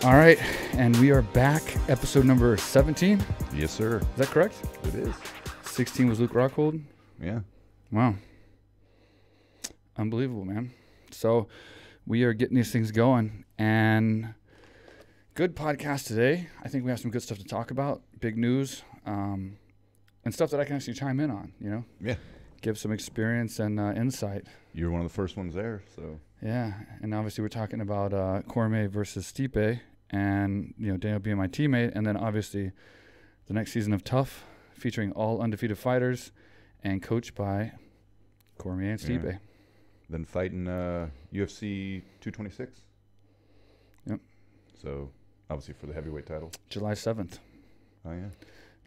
All right, and we are back, episode number 17. Yes, sir. Is that correct? It is. 16 was Luke Rockhold. Yeah. Wow. Unbelievable, man. So we are getting these things going, and good podcast today. I think we have some good stuff to talk about, big news, and stuff that I can actually chime in on, you know? Yeah. Give some experience and insight. You were one of the first ones there, so. Yeah, and obviously we're talking about Cormier versus Stipe, and, you know, Daniel being my teammate, and then obviously the next season of Tough, featuring all undefeated fighters and coached by Cormier and Stipe. Yeah. Then fighting UFC 226. Yep. So, obviously for the heavyweight title. July 7th. Oh, yeah.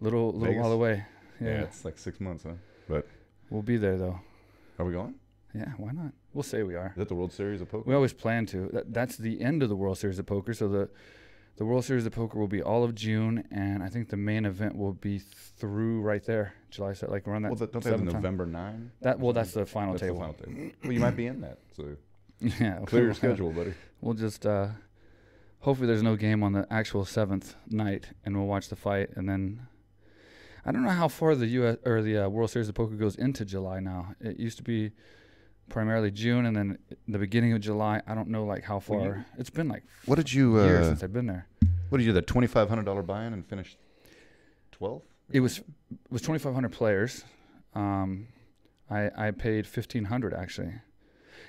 Little Vegas? while away. Yeah, it's like 6 months, huh? But We'll be there, though. are we going? Yeah, why not? We'll say we are. Is that the World Series of Poker? We always plan to. That's the end of the World Series of Poker. So the World Series of Poker will be all of June, and I think the main event will be through right there, July 7th, like around that. Well, don't they have November 9? That's the final That's table. the final table. Well, you might be in that, so Yeah. clear your schedule, buddy. We'll just hopefully there's no game on the actual 7th night, and we'll watch the fight, and then I don't know how far the US or the World Series of Poker goes into July now. It used to be primarily June, and then the beginning of July. I don't know like how far. Well, it's been like What did you years since I've been there. What did you do? That $2,500 buy-in and finished 12th? It was 2,500 players. I paid 1,500 actually,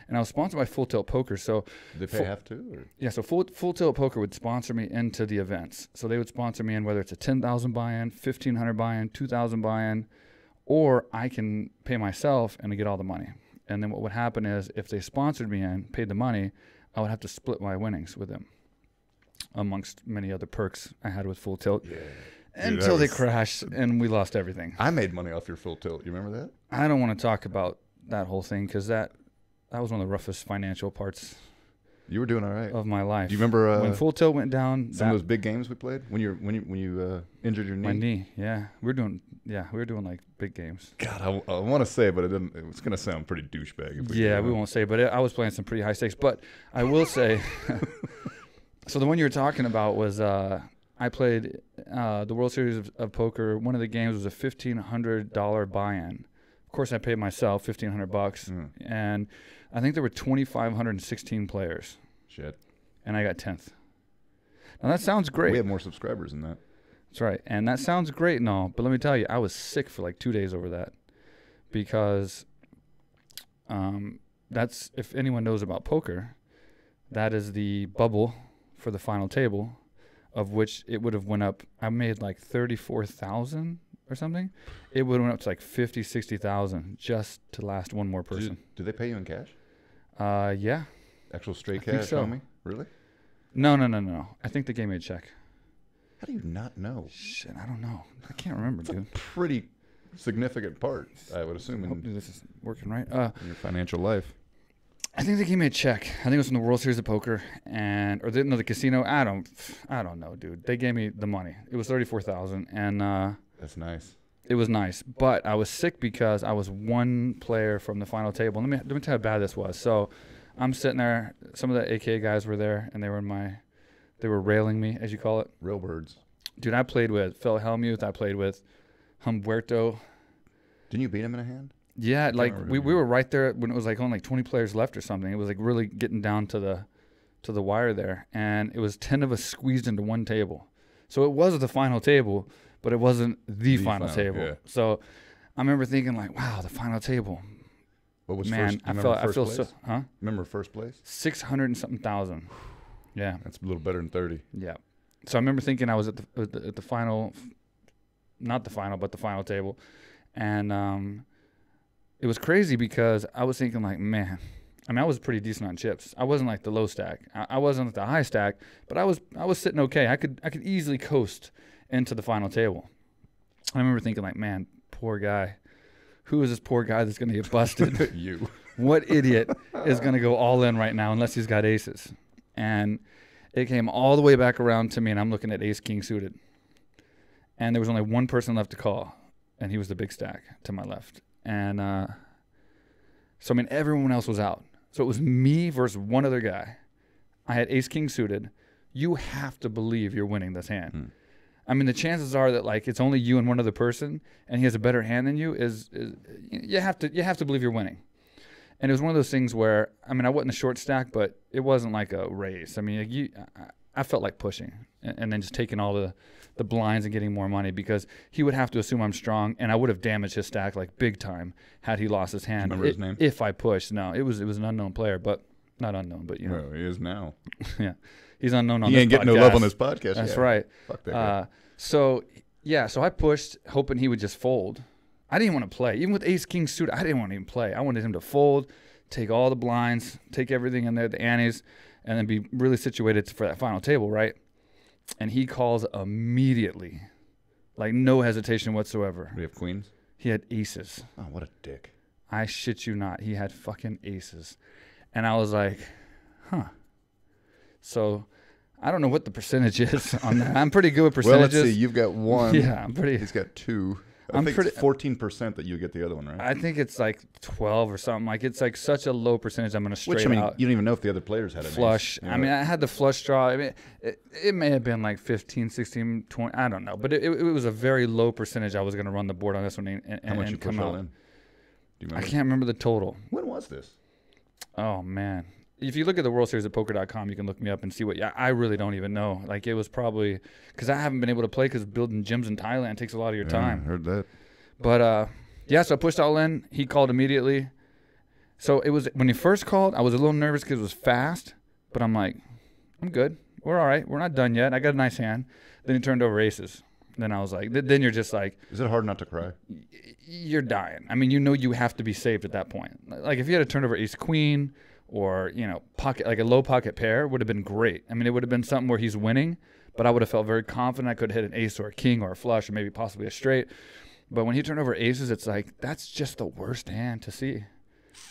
and I was sponsored by Full Tilt Poker. So Did they pay half too? Or? yeah, so Full Tilt Poker would sponsor me into the events. So they would sponsor me in whether it's a 10,000 buy-in, 1,500 buy-in, 2,000 buy-in, or I can pay myself and get all the money. And then what would happen is if they sponsored me and paid the money, I would have to split my winnings with them, amongst many other perks I had with Full Tilt. Yeah. Until they crashed and we lost everything. I made money off your Full Tilt. You remember that? I don't want to talk about that whole thing because that was one of the roughest financial parts You were doing all right. of my life. Do you remember when Full Tilt went down? some of those big games we played when you injured your knee? My knee, yeah. We were doing like big games. God, I want to say, but it's gonna sound pretty douchebag. If We won't say, but I was playing some pretty high stakes. But I will say, so the one you were talking about was I played the World Series of Poker. One of the games was a $1,500 buy-in. Of course, I paid myself $1,500, and I think there were 2,516 players. Shit. And I got 10th. Now that sounds great. We have more subscribers than that. That's right. And that sounds great and all, but let me tell you, I was sick for like 2 days over that because that's, if anyone knows about poker, that is the bubble for the final table, of which it would have went up. I made like 34,000 or something. It would have went up to like 50, 60,000 just to last one more person. Did they pay you in cash? Yeah. Actual straight I think cash, so. homie? Really? No. I think they gave me a check. How do you not know? Shit, I don't know. I can't remember, It's a dude. pretty significant part, I would assume, Hopefully in this is working right. your financial life. I think they gave me a check. I think it was from the World Series of Poker the casino. I don't know, dude. They gave me the money. It was 34,000, and That's nice. it was nice. But I was sick because I was one player from the final table. Let me tell you how bad this was. So I'm sitting there. Some of the AKA guys were there, and they were railing me, as you call it. Railbirds. Dude, I played with Phil Hellmuth. I played with Humberto. Didn't you beat him in a hand? Yeah, like remember we doing were right there when it was like only like 20 players left or something. It was like really getting down to the wire there, and it was 10 of us squeezed into one table. So it was the final table, but it wasn't the final table. Yeah. So I remember thinking like, wow, the final table. What was Man, first? I feel so, huh? Remember first place? 600 and something thousand. Yeah. That's a little better than 30. Yeah. So I remember thinking I was at the final, not the final, but the final table, and it was crazy because I was thinking like, man, I mean, I was pretty decent on chips. I wasn't like the low stack. I wasn't at the high stack, but I was sitting okay. I could easily coast into the final table. I remember thinking like, man, poor guy. Who is this poor guy that's going to get busted? You. What idiot is going to go all in right now unless he's got aces? And it came all the way back around to me, and I'm looking at ace king suited. And there was only one person left to call, and he was the big stack to my left. And so, I mean, everyone else was out. So it was me versus one other guy. I had ace king suited. you have to believe you're winning this hand. I mean, the chances are that like it's only you and one other person, and he has a better hand than you. Is you have to believe you're winning. And it was one of those things where, I mean, I wasn't a short stack, but it wasn't like a race. I mean, like I felt like pushing and then just taking all the blinds and getting more money, because he would have to assume I'm strong, and I would have damaged his stack like big time had he lost his hand. Remember his name? If I pushed. No, it was an unknown player, but not unknown, but you know. Well, he is now. Yeah. He's unknown on he this podcast. ain't getting no love on this podcast. That's right. Fuck that guy. So I pushed, hoping he would just fold. I didn't want to play. Even with ace king suited, I didn't want to even play. I wanted him to fold, take all the blinds, take everything in there, the antes, and then be really situated for that final table, right? And he calls immediately, like no hesitation whatsoever. Do we have queens? He had aces. Oh, what a dick. I shit you not. He had fucking aces. And I was like, huh. So I don't know what the percentage is on that. I'm pretty good with percentages. Well, let's see. You've got one. Yeah, I'm pretty. He's got two. I think it's 14% that you get the other one, right? I think it's like 12 or something. Like it's like such a low percentage. I'm going to straight out. You don't even know if the other players had an flush. ace. You I mean, I had the flush draw. I mean, it may have been like 15, 16, 20. I don't know. But it was a very low percentage. I was going to run the board on this one and How much you come push all out. in? Do you I remember? can't remember the total. When was this? Oh, man. If you look at the World Series at poker.com, you can look me up and see what. Yeah, I really don't even know. Like it was probably because I haven't been able to play because building gyms in Thailand takes a lot of your time. I heard that. But yeah, so I pushed all in. He called immediately. So it was when he first called, I was a little nervous because it was fast. But I'm like, I'm good. We're all right. We're not done yet. I got a nice hand. Then he turned over aces. Then I was like, then you're just like, is it hard not to cry? You're dying. I mean, you know you have to be saved at that point. Like if you had a turnover ace queen or, you know, pocket like a low pocket pair would have been great. I mean, it would have been something where he's winning, but I would have felt very confident I could hit an ace or a king or a flush or maybe possibly a straight. But when he turned over aces, it's like, that's just the worst hand to see.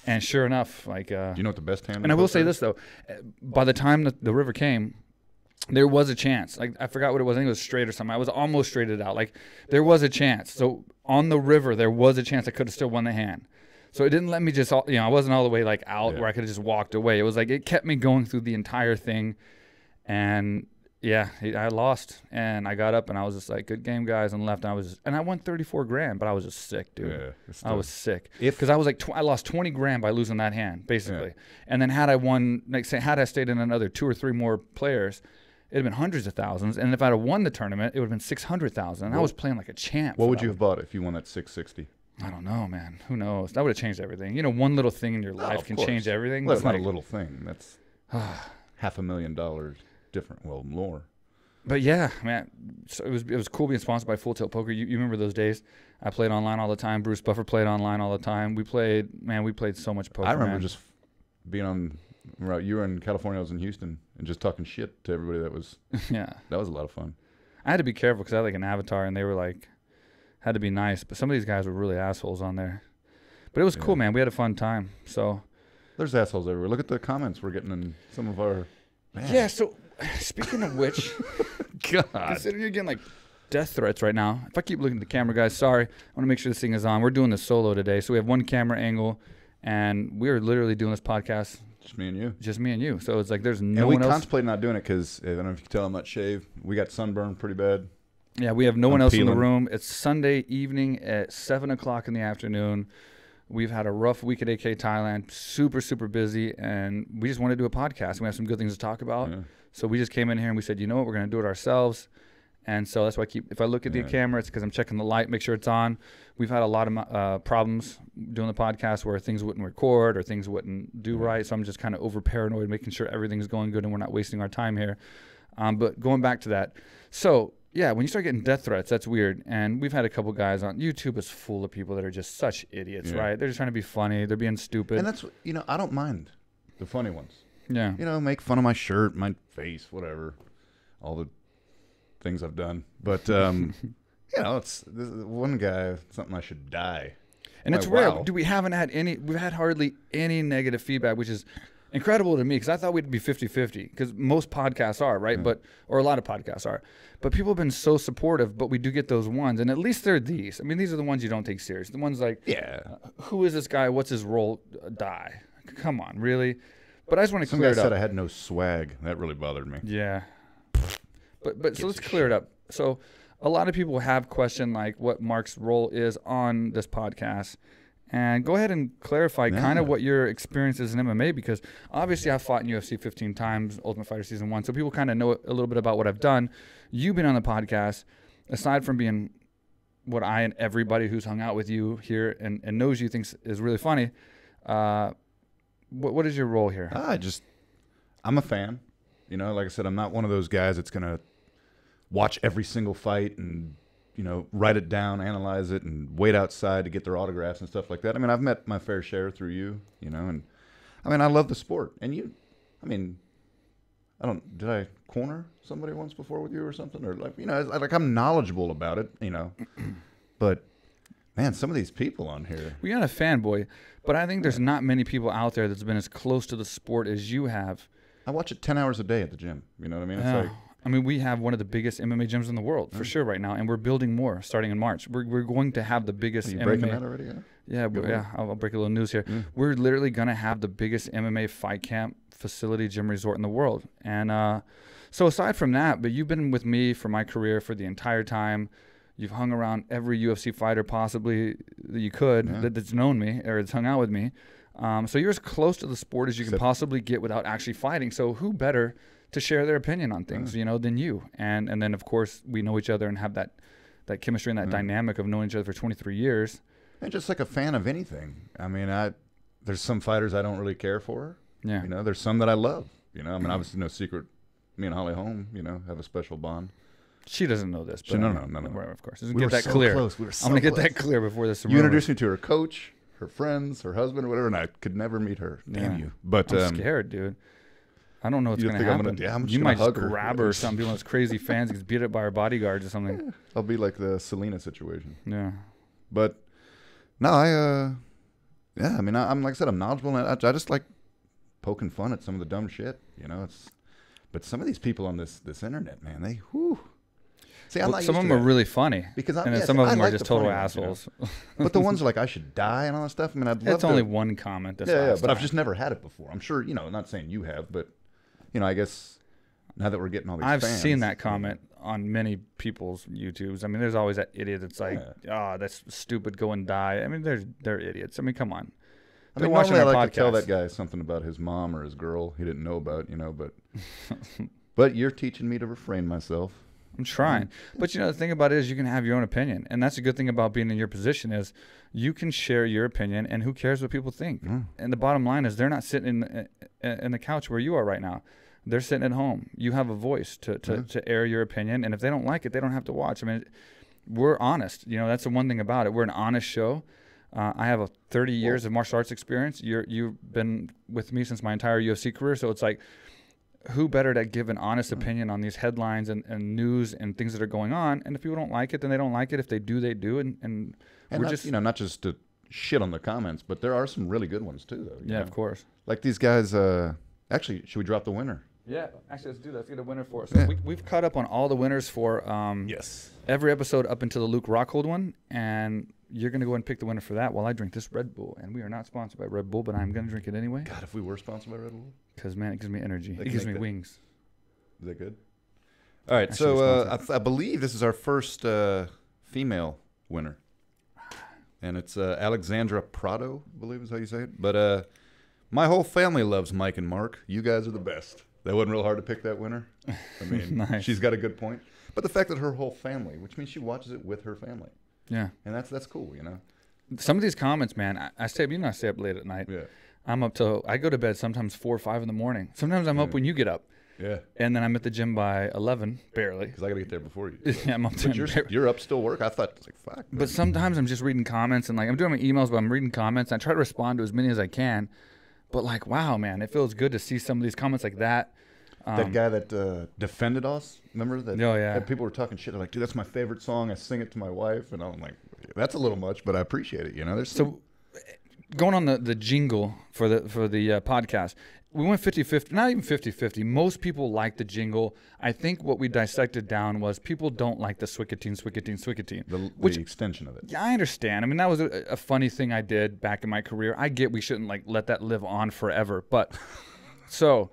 And sure enough, like... Do you know what the best hand is? And I will say this, though. By the time the river came, there was a chance. Like, I forgot what it was. I think it was straight or something. I was almost straighted out. Like, there was a chance. So, on the river, there was a chance I could have still won the hand. So, it didn't let me just... You know, I wasn't all the way, like, out where I could have just walked away. It was like, it kept me going through the entire thing. And... yeah, I lost, and I got up, and I was just like, "Good game, guys," and left. And I won 34 grand, but I was just sick, dude. Yeah, I was sick because I was like, I lost 20 grand by losing that hand, basically. Yeah. And then had I won, like, say, had I stayed in another 2 or 3 more players, it'd have been hundreds of thousands. And if I'd have won the tournament, it would have been 600,000. And I was playing like a champ. What would you have bought if you won that 660? I don't know, man. Who knows? That would have changed everything. You know, one little thing in your life can change everything. Well, that's not like, a little thing. That's $500,000 different. Well, more. But yeah, man, so it was cool being sponsored by Full Tilt Poker. You remember those days? I played online all the time. Bruce Buffer played online all the time. We played so much poker. I remember just being on. You were in California. I was in Houston, and just talking shit to everybody. That was that was a lot of fun. I had to be careful because I had like an avatar, and they were like had to be nice. But some of these guys were really assholes on there. But it was cool, man. We had a fun time. So there's assholes everywhere. Look at the comments we're getting in some of our. Man. Yeah. So speaking of which. God. Considering you're getting like death threats right now. If I keep looking at the camera, guys, sorry. I want to make sure this thing is on. We're doing this solo today. So we have one camera angle, and we're literally doing this podcast. Just me and you. Just me and you. So it's like there's no and one else. We contemplated not doing it because, I don't know if you can tell, I'm not shaved. We got sunburned pretty bad. Yeah, we have no one else in the room. It's Sunday evening at 7 o'clock in the afternoon. We've had a rough week at AKA Thailand. Super, super busy. And we just want to do a podcast. We have some good things to talk about. Yeah. So we just came in here and we said, you know what, we're going to do it ourselves. And so that's why if I look at the camera, it's because I'm checking the light, make sure it's on. We've had a lot of problems doing the podcast where things wouldn't record or things wouldn't do right. So I'm just kind of over paranoid, making sure everything's going good and we're not wasting our time here. But going back to that. So, yeah, when you start getting death threats, that's weird. And we've had a couple guys on. YouTube is full of people that are just such idiots, right? They're just trying to be funny. They're being stupid. And that's, I don't mind the funny ones. Yeah. Make fun of my shirt, my face, whatever. All the things I've done. But, it's this one guy, something I should die. And it's rare. We've had hardly any negative feedback, which is incredible to me because I thought we'd be 50-50 because most podcasts are, right? Yeah. Or a lot of podcasts are. But people have been so supportive, but we do get those ones. And at least they're these. I mean, these are the ones you don't take serious. The ones like, who is this guy? What's his role? Die. Come on, really? But I just want to clear it up. Some guy said I had no swag. That really bothered me. Yeah. But so let's clear it up. So a lot of people have questioned like what Mark's role is on this podcast. And go ahead and clarify kind of what your experience is in MMA, because obviously I've fought in UFC 15 times, Ultimate Fighter Season 1, so people kind of know a little bit about what I've done. You've been on the podcast. Aside from being what I and everybody who's hung out with you here and knows you thinks is really funny, what is your role here? I'm a fan. You know, like I said, I'm not one of those guys that's going to watch every single fight and write it down, analyze it, and wait outside to get their autographs and stuff like that. I mean, I've met my fair share through you, and I mean, I love the sport. And did I corner somebody once before with you or something? Or I'm knowledgeable about it, but man, some of these people on here. Well, you're not a fanboy, but I think there's not many people out there that's been as close to the sport as you have. I watch it 10 hours a day at the gym. You know what I mean? It's like, I mean, we have one of the biggest MMA gyms in the world for sure right now, and we're building more starting in March. We're going to have the biggest MMA. Breaking that already? Yeah, I'll break a little news here. We're literally going to have the biggest MMA fight camp facility gym resort in the world. And so aside from that, but you've been with me for my career for the entire time. You've hung around every UFC fighter possibly that you could that's known me or that's hung out with me. So you're as close to the sport as you can possibly get without actually fighting. So who better to share their opinion on things, than you. And then, of course, we know each other and have that chemistry and that dynamic of knowing each other for 23 years. And just like a fan of anything. I mean, there's some fighters I don't really care for. Yeah. There's some that I love. I mean, obviously no secret. Me and Holly Holm, have a special bond. She doesn't know this. But no. Of course. We were so close. We were so I'm going to get close. that clear before this. You introduced me to her coach, her friends, her husband, or whatever, and I could never meet her. Damn you. But I'm scared, dude. I don't know what's going to happen. You might just grab her or something. Be one of those crazy fans gets beat up by her bodyguards or something. Yeah, I'll be like the Selena situation. Yeah. But no, I mean, I'm like I said, I'm knowledgeable, and I just like poking fun at some of the dumb shit. But some of these people on this internet, man, they See, I'm not some of them are really funny, and some of them are just total assholes. But the ones are like I should die and all that stuff. I mean, I'd love. It's only one comment. But I've just never had it before. I'm sure not saying you have, but I guess now that we're getting all these I've fans, seen that comment on many people's YouTubes. I mean, there's always that idiot that's like, that's stupid, go and die. I mean, they're idiots. I mean, come on. I mean, normally I like to tell that guy something about his mom or his girl he didn't know about, but but you're teaching me to refrain myself. I'm trying. But, the thing about it is you can have your own opinion. And that's a good thing about being in your position is you can share your opinion, and who cares what people think. And the bottom line is they're not sitting in the couch where you are right now. They're sitting at home. You have a voice to air your opinion. And if they don't like it, they don't have to watch. I mean, we're honest. That's the one thing about it. We're an honest show. I have 30 years of martial arts experience. You've been with me since my entire UFC career. So it's like, who better to give an honest opinion on these headlines and news and things that are going on? And if people don't like it, then they don't like it. If they do, they do. And we're not, just not just to shit on the comments, but there are some really good ones too, though. Yeah, of course. Like these guys. Actually, should we drop the winner? Yeah, actually, let's do that. Let's get a winner for us. So we've caught up on all the winners for every episode up until the Luke Rockhold one, and you're going to go ahead and pick the winner for that while I drink this Red Bull. And we are not sponsored by Red Bull, but I'm going to drink it anyway. God, if we were sponsored by Red Bull. Because, man, it gives me energy. It gives me wings. Is that good? All right, so I believe this is our first female winner. And it's Alexandra Prado, I believe is how you say it. But my whole family loves Mike and Mark. You guys are the best. That wasn't real hard to pick that winner. I mean, nice. She's got a good point. But the fact that her whole family, which means she watches it with her family. Yeah. And that's cool, Some of these comments, man, I stay up late at night. Yeah. I go to bed sometimes 4 or 5 in the morning. Sometimes I'm up when you get up. Yeah. And then I'm at the gym by 11, barely. Because I got to get there before you. So. Yeah, I'm up but you're up still work? I thought, it's like, fuck. Man. But sometimes I'm just reading comments and I'm doing my emails, but I'm reading comments. And I try to respond to as many as I can. But wow, man, it feels good to see some of these comments like that. That guy that defended us, remember that? Oh, yeah. People were talking shit. They're like, dude, that's my favorite song. I sing it to my wife. And I'm like, that's a little much, but I appreciate it. So going on the jingle for the podcast, we went 50-50, not even 50-50. Most people like the jingle. I think what we dissected down was people don't like the Swickatine. The extension of it. Yeah, I understand. I mean, that was a funny thing I did back in my career. I get we shouldn't let that live on forever. But so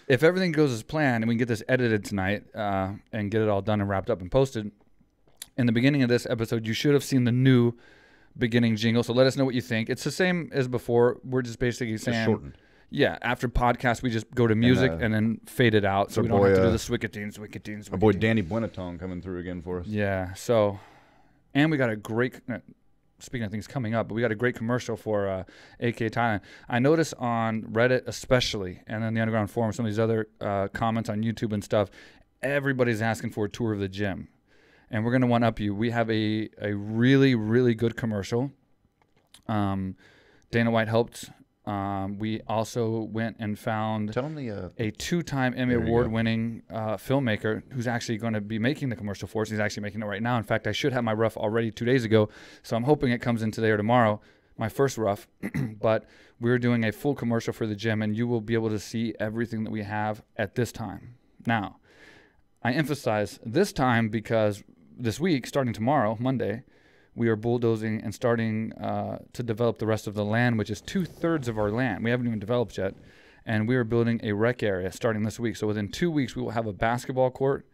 if everything goes as planned and we can get this edited tonight and get it all done and wrapped up and posted, in the beginning of this episode, you should have seen the new beginning jingle. So let us know what you think. It's the same as before. We're just basically saying, shortened. Yeah, after podcast, we just go to music and then fade it out, so we don't have to do the Swickatines. Our boy Danny Buenatong coming through again for us. Yeah, so, and we got a great, speaking of things coming up, but we got a great commercial for AKA Thailand. I noticed on Reddit especially, and then the Underground Forum, some of these other comments on YouTube and stuff, everybody's asking for a tour of the gym. And we're going to one-up you. We have a really, really good commercial. Dana White helped. We also went and found a 2-time Emmy Award-winning filmmaker who's actually going to be making the commercial for us. He's actually making it right now. In fact, I should have my rough already 2 days ago, so I'm hoping it comes in today or tomorrow, my first rough. But we're doing a full commercial for the gym, and you will be able to see everything that we have at this time. Now, I emphasize this time because this week, starting tomorrow, Monday, we are bulldozing and starting to develop the rest of the land, which is 2/3 of our land. We haven't even developed yet. And we are building a rec area starting this week. So within 2 weeks, we will have a basketball court,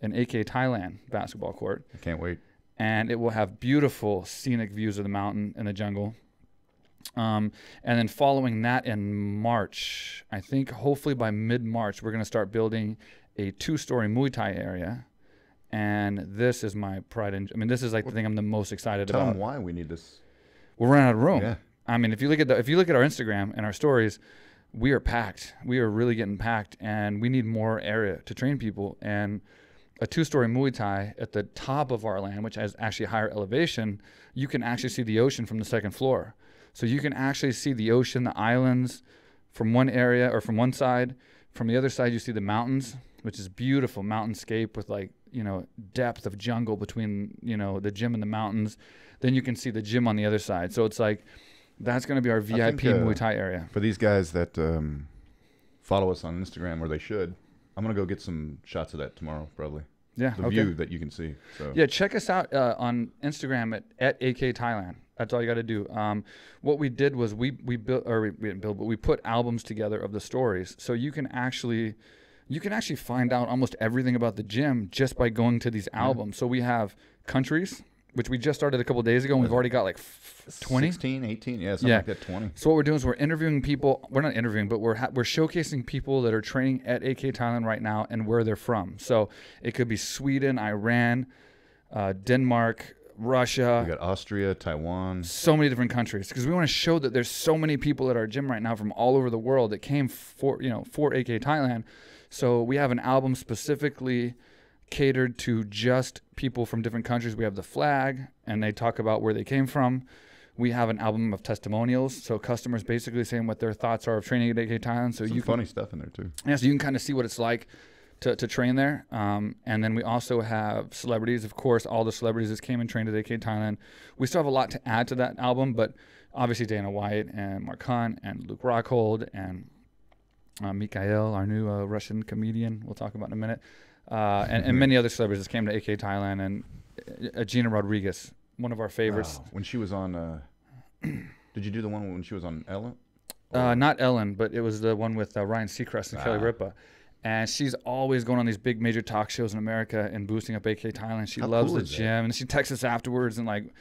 an AKA Thailand basketball court. I can't wait. And it will have beautiful scenic views of the mountain and the jungle. And then following that in March, I think hopefully by mid-March, we're going to start building a 2-story Muay Thai area. And this is my pride. This is like the thing I'm the most excited about. Tell them why we need this. We're running out of room. Yeah. I mean, if you look at our Instagram and our stories, we are packed. We are really getting packed, and we need more area to train people. And a 2-story Muay Thai at the top of our land, which has actually higher elevation, you can actually see the ocean from the second floor. So you can actually see the ocean, the islands from one area or from one side. From the other side, you see the mountains, which is beautiful mountainscape with depth of jungle between, the gym and the mountains. Then you can see the gym on the other side. So it's like, that's going to be our VIP Muay Thai area. For these guys that follow us on Instagram, or they should, I'm going to go get some shots of that tomorrow, probably. Yeah. The view that you can see. So. Yeah, check us out on Instagram at AKA Thailand. That's all you got to do. What we did was we built, or we didn't build, but we put albums together of the stories. So you can actually find out almost everything about the gym just by going to these albums. So we have countries, which we just started a couple of days ago, and we've already got like 20? 16, 18, something like that, 20. So what we're doing is we're interviewing people. We're not interviewing, but we're showcasing people that are training at AKA Thailand right now and where they're from. So it could be Sweden, Iran, Denmark, Russia. We got Austria, Taiwan. So many different countries, because we want to show that there's so many people at our gym right now from all over the world that came for AKA Thailand. So we have an album specifically catered to just people from different countries. We have the flag, and they talk about where they came from. We have an album of testimonials, so customers basically saying what their thoughts are of training at AKA Thailand. So some funny stuff in there too. Yeah, so you can kind of see what it's like to train there. And then we also have celebrities. Of course, all the celebrities that came and trained at AKA Thailand. We still have a lot to add to that album, but obviously Dana White and Mark Hunt and Luke Rockhold and Mikhail, our new Russian comedian, we'll talk about in a minute, and many other celebrities that came to AKA Thailand, and Gina Rodriguez, one of our favorites. Wow. When she was on, did you do the one when she was on Ellen? Not Ellen, but it was the one with Ryan Seacrest and Kelly Ripa. And she's always going on these big major talk shows in America and boosting up AKA Thailand. She loves the gym, and she texts us afterwards, and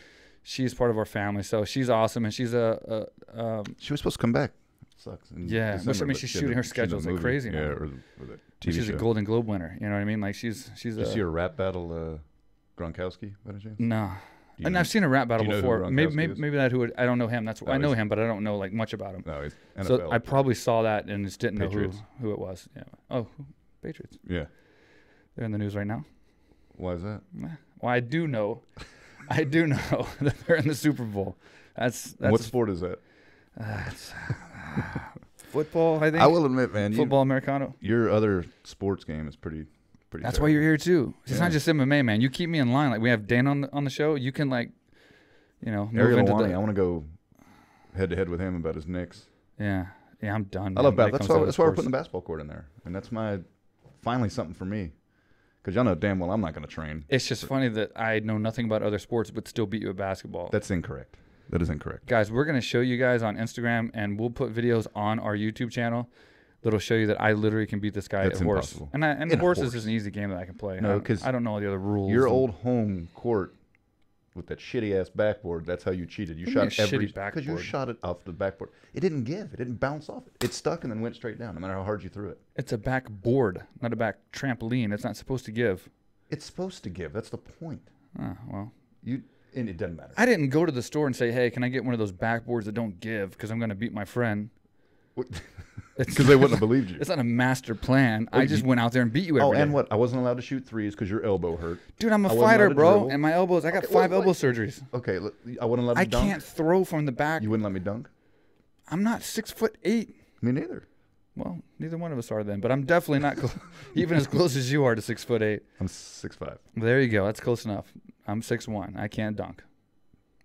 she's part of our family. So she's awesome, and she's she was supposed to come back. Sucks. December, she's shooting her schedules like crazy now. Yeah, or the TV she's show. a Golden Globe winner. You know what I mean? Like she's. Did you see her rap battle, Gronkowski? By any chance? No. And I've seen a rap battle before. Maybe that who I don't know him. I know him, but I don't know much about him. No, he's NFL. So I probably saw that and just didn't know who it was. Yeah. Oh, Patriots. Yeah. They're in the news right now. Why is that? Well, I do know that they're in the Super Bowl. That's what sport is that? Football, I think. I will admit, man. Football Americano. Your other sports game is pretty. That's why you're here too. It's not just MMA, man. You keep me in line. Like we have Dan on the show. You can move Ariel into Awani, I want to go head to head with him about his Knicks. Yeah, I'm done. I love basketball. That's why we're putting the basketball court in there, and that's finally something for me. Because y'all know damn well I'm not going to train. It's just funny that I know nothing about other sports but still beat you at basketball. That's incorrect. That is incorrect. Guys, we're going to show you guys on Instagram, and we'll put videos on our YouTube channel. that'll show you that I literally can beat this guy at horse. Impossible. And horse is just an easy game that I can play. No, because I don't know all the other rules. Your old home court with that shitty ass backboard. That's how you cheated. You shot because you shot it off the backboard. It didn't give. It didn't bounce off it. It stuck and then went straight down, no matter how hard you threw it. It's a backboard, not a back trampoline. It's not supposed to give. It's supposed to give. That's the point. Oh, well. And it doesn't matter. I didn't go to the store and say, hey, can I get one of those backboards that don't give because I'm going to beat my friend. Because they wouldn't have believed you. It's not a master plan. I just went out there and beat you every day. And what? I wasn't allowed to shoot threes because your elbow hurt. Dude, I'm a fighter, bro. And my elbows, I got 5 elbow surgeries. Okay, I wouldn't let me dunk. I can't throw from the back. You wouldn't let me dunk? I'm not 6'8". Me neither. Well, neither one of us are then. But I'm definitely not even as close as you are to 6'8". I'm 6'5". There you go. That's close enough. I'm 6'1". I can't dunk.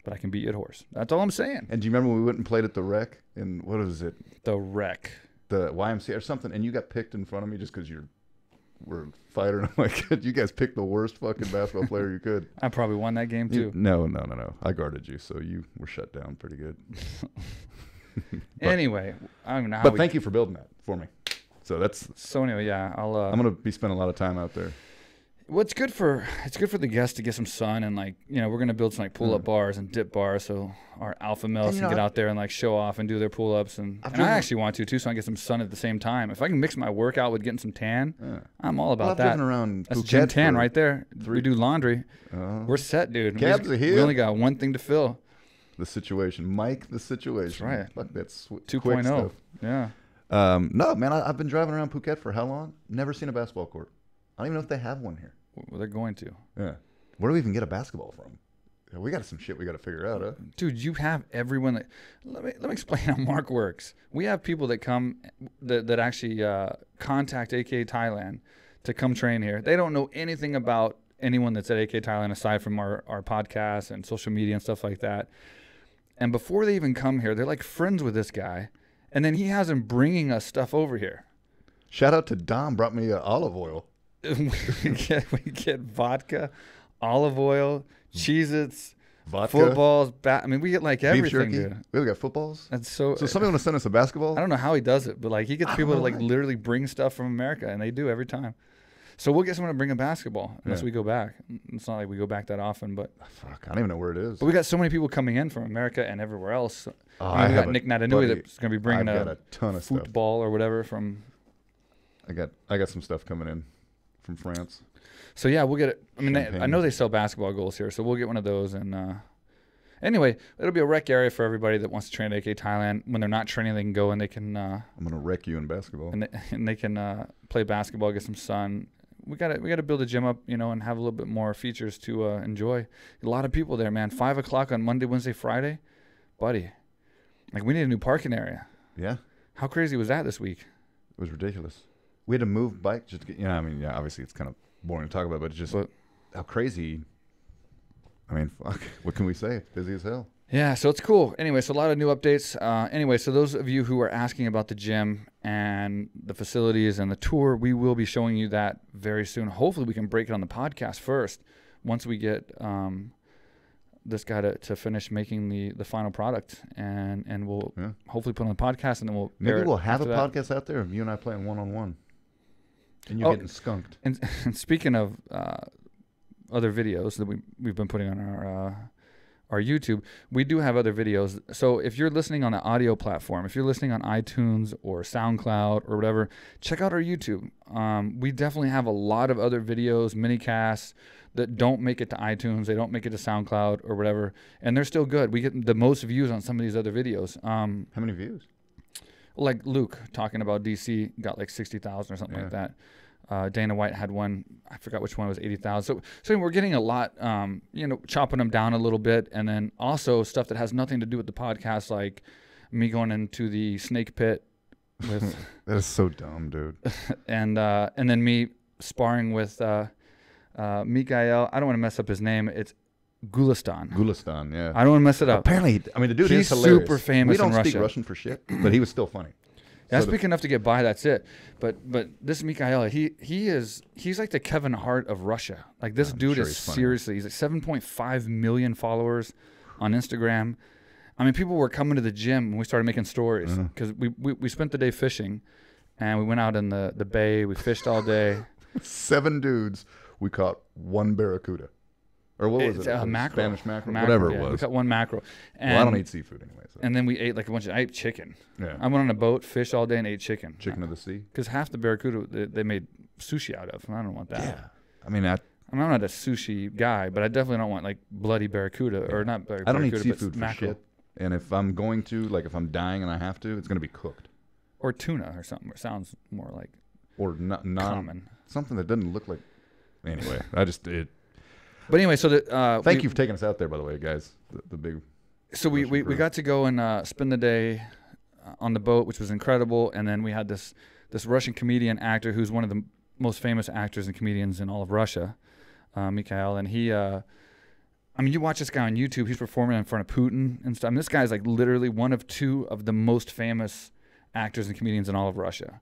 But I can beat you at horse. That's all I'm saying. And do you remember when we went and played at the Rec? In, what was it? The Rec. The YMCA or something, and you got picked in front of me just because we're a fighter. And I'm like, you guys picked the worst fucking basketball player you could. I probably won that game too. No. I guarded you, so you were shut down pretty good. Anyway, I don't know how. But thank you for building that for me. So anyway, yeah, I'm gonna be spending a lot of time out there. Well, it's good for the guests to get some sun and we're gonna build some pull up bars and dip bars so our alpha males can get out there and show off and do their pull ups and I actually want to too, so I can get some sun at the same time. If I can mix my workout with getting some tan, I'm all about that. I've driven around That's Phuket gym tan right there. We do laundry. We're set, dude. Cabs are here. We only got one thing to fill. The situation, Mike. The situation. That's right. Fuck that's 2.0. Yeah. No, man. I've been driving around Phuket for how long? Never seen a basketball court. I don't even know if they have one here. Well, they're going to. Yeah. Where do we even get a basketball from? We got some shit we got to figure out, huh? Dude, you have everyone. Let me explain how Mark works. We have people that come that actually contact AKA Thailand to come train here. They don't know anything about anyone that's at AKA Thailand aside from our podcast and social media and stuff like that. And before they even come here, they're like friends with this guy. And then he has them bringing us stuff over here. Shout out to Dom, brought me olive oil. we get vodka, olive oil, Cheez-Its, vodka, footballs. We get everything, beef jerky. Dude. We got footballs. That's so somebody want to send us a basketball? I don't know how he does it, but he gets people to literally bring stuff from America, and they do every time. So we'll get someone to bring a basketball unless we go back. It's not like we go back that often, but fuck, I don't even know where it is. But we got so many people coming in from America and everywhere else. We got Nick Natanui that's going to be bringing a ton of football or whatever from. I got some stuff coming in from France. So yeah, we'll get it. I know they sell basketball goals here, so we'll get one of those. And anyway, it'll be a rec area for everybody that wants to train at AKA Thailand. When they're not training, they can go and they can. I'm gonna wreck you in basketball. And they can play basketball, get some sun. We gotta build a gym up, and have a little bit more features to enjoy. A lot of people there, man. 5 o'clock on Monday, Wednesday, Friday, buddy. We need a new parking area. Yeah. How crazy was that this week? It was ridiculous. We had to move bike just to get. Obviously it's kind of boring to talk about, but it's just how crazy. Fuck. What can we say? It's busy as hell. Yeah, so it's cool. Anyway, so a lot of new updates. So those of you who are asking about the gym and the facilities and the tour, we will be showing you that very soon. Hopefully we can break it on the podcast first once we get this guy to finish making the final product. And we'll hopefully put it on the podcast, and then maybe we'll have a podcast out there of you and I playing one-on-one. And you're getting skunked. And speaking of other videos that we've been putting on our YouTube, we do have other videos. So if you're listening on the audio platform, if you're listening on iTunes or SoundCloud or whatever, check out our YouTube. We definitely have a lot of other videos, mini casts that don't make it to iTunes, they don't make it to SoundCloud or whatever, and they're still good. We get the most views on some of these other videos. How many views? Like Luke talking about DC got 60,000 or something like that. Dana White had one, I forgot which one, was 80,000. So we're getting a lot, chopping them down a little bit, and then also stuff that has nothing to do with the podcast, like me going into the snake pit with that is so dumb, dude. and then me sparring with Mikael. I don't want to mess up his name. It's Gulistan. Gulistan, yeah. I don't want to mess it up. Apparently, the dude is hilarious. Super famous in Russia. We don't speak Russian for shit, but he was still funny. Yeah, I speak enough to get by. That's it. But this Mikael, he's like the Kevin Hart of Russia. This dude is seriously. He's 7.5 million followers on Instagram. People were coming to the gym when we started making stories because we spent the day fishing, and we went out in the bay. We fished all day. 7 dudes. We caught 1 barracuda. Or what was it? Mackerel. Spanish mackerel? Whatever it was. We caught 1 mackerel. And, well, I don't eat seafood anyway. So. And then we ate like I ate chicken. Yeah. I went on a boat, fished all day, and ate chicken. Chicken of the sea? Because half the barracuda they made sushi out of, and I don't want that. Yeah. I mean, I'm not a sushi guy, but I definitely don't want like bloody barracuda or not barracuda. I don't eat seafood for mackerel. shit. And if I'm going to, like if I'm dying and I have to, it's going to be cooked. Or tuna or something. It sounds more like or not common. Something that doesn't look like. Anyway, But anyway, so thank you for taking us out there, by the way, guys. The big. So we got to go and spend the day on the boat, which was incredible. And then we had this Russian comedian actor who's one of the most famous actors and comedians in all of Russia, Mikhail. And he, I mean, you watch this guy on YouTube. He's performing in front of Putin and stuff. I mean, this guy is like literally one of 2 of the most famous actors and comedians in all of Russia.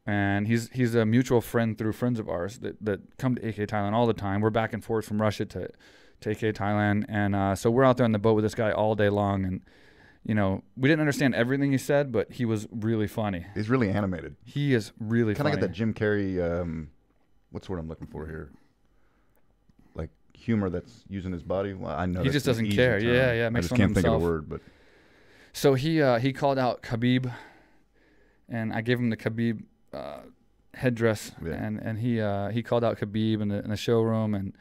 And he's a mutual friend through friends of ours that come to AKA Thailand all the time. We're back and forth from Russia to AKA Thailand. And so we're out there on the boat with this guy all day long. And, you know, we didn't understand everything he said, but he was really funny. He's really animated. He is really funny. Kind of get that Jim Carrey, what's the word I'm looking for here? Like humor that's using his body. Well, I know he just doesn't care. Term. Yeah. I just can't think of the word. But so he called out Khabib, and I gave him the Khabib headdress, and he called out Khabib in the showroom,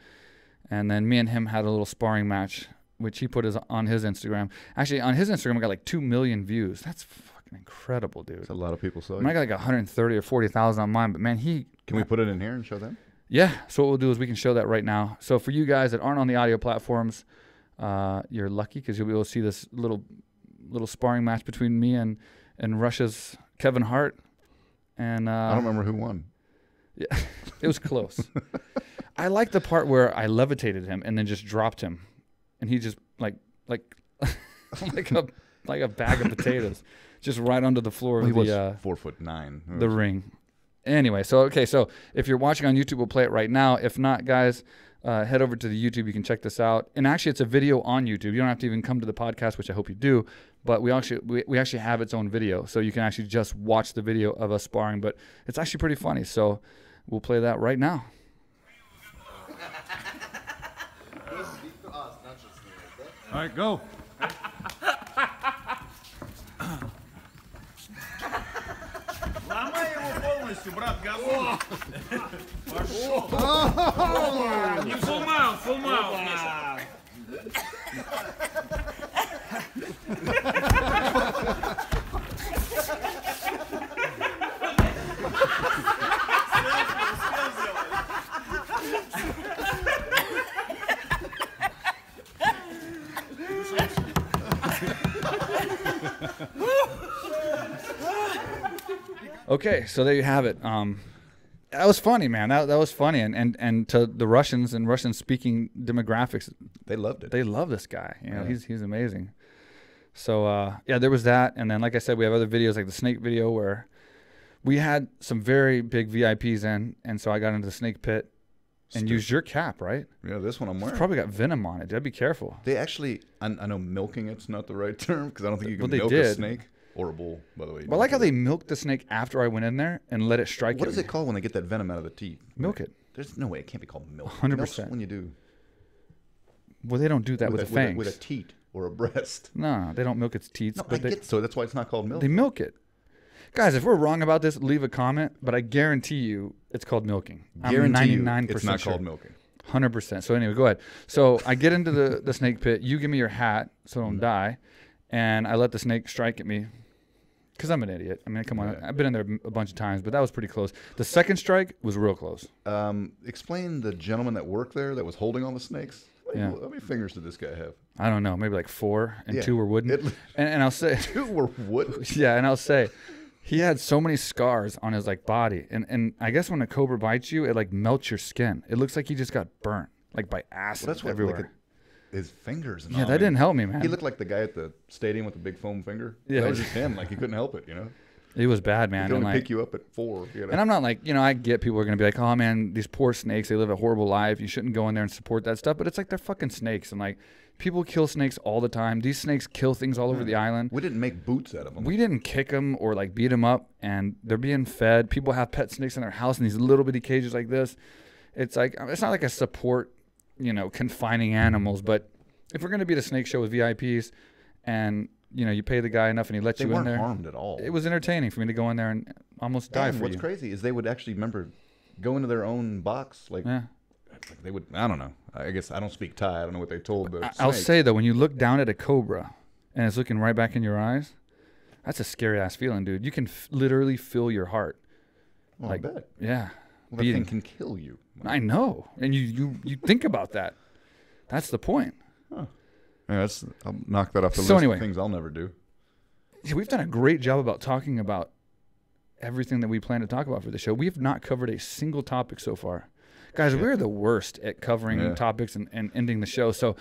and then me and him had a little sparring match, which he put on his Instagram. Actually, on his Instagram, I got like 2 million views. That's fucking incredible, dude. That's a lot of people saw I got like 130 or 40,000 on mine, but man, Can we put it in here and show them? Yeah. So what we'll do is we can show that right now. So for you guys that aren't on the audio platforms, you're lucky because you'll be able to see this little sparring match between me and Russia's Kevin Hart. And I don't remember who won. Yeah, it was close. I like the part where I levitated him and then just dropped him, and he just like like a bag of potatoes, just right onto the floor of he was the 4'9", the ring. Anyway, so if you're watching on YouTube, we'll play it right now. If not, guys, head over to the YouTube. You can check this out. And actually, it's a video on YouTube. You don't have to even come to the podcast, which I hope you do. But we actually have its own video, so you can actually just watch the video of us sparring. But it's actually pretty funny. So we'll play that right now. All right, go. Ломай его полностью, брат, газон. Пошел. Не full mount. Okay, so there you have it. That was funny, man. That was funny, and to the Russians and Russian-speaking demographics, they loved it. They love this guy. You know, he's amazing. So yeah, there was that, and then like I said, we have other videos like the snake video where we had some very big VIPs in, and so I got into the snake pit and used your cap, right? Yeah, this one I'm wearing. It's probably got venom on it. Dude, be careful. They actually, I know milking it's not the right term because I don't think you can milk a snake. Or a bull, by the way. Well, I like how they milked the snake after I went in there and let it strike. What is it called when they get that venom out of the teeth? Milk it. There's no way it can't be called milk. 100%. When you do. Well, they don't do that with the fangs. With a teat or a breast. No, they don't milk its teats. No, so that's why it's not called milk. They milk it. Guys, if we're wrong about this, leave a comment. But I guarantee you, it's called milking. I'm 99% it's not sure. called milking. 100%. So anyway, go ahead. So I get into the snake pit. You give me your hat so I don't die, and I let the snake strike at me. Because I'm an idiot. I mean, come on. I've been in there a bunch of times, but that was pretty close. The second strike was real close. Explain the gentleman that worked there that was holding all the snakes. How many fingers did this guy have? I don't know. Maybe like 4, and 2 were wooden. And I'll say 2 were wooden? Yeah, and I'll say he had so many scars on his like body. And I guess when a cobra bites you, it like melts your skin. It looks like he just got burnt, like by acid everywhere. Like his fingers. And that didn't help me, man. He looked like the guy at the stadium with the big foam finger. Yeah, that was just him. Like he couldn't help it, you know. It was bad, man. He could only pick you up at 4. You know? And I'm not like, I get people are gonna be like, oh man, these poor snakes, they live a horrible life. You shouldn't go in there and support that stuff. But it's like they're fucking snakes, and like People kill snakes all the time. These snakes kill things all over the island. We didn't make boots out of them. We didn't kick them or like beat them up, and they're being fed. People have pet snakes in their house in these little bitty cages like this. It's like, it's not like a support, you know, confining animals, but if we're going to be at a snake show with VIPs and, you know, you pay the guy enough and he lets you in there. They weren't harmed at all. It was entertaining for me to go in there and almost die for you. What's crazy is they would actually, go into their own box. Like, they would, I don't know. I guess I don't speak Thai. I don't know what they told the I'll snakes. say, though, when you look down at a cobra and it's looking right back in your eyes, that's a scary-ass feeling, dude. You can literally feel your heart. Well, like, I bet. Yeah. Well, that thing can kill you. I know. And you think about that. That's the point. Huh. Yeah, I'll knock that off the list anyway, of things I'll never do. We've done a great job about talking about everything that we plan to talk about for the show. We have not covered a single topic so far. Guys, we're the worst at covering topics and ending the show. So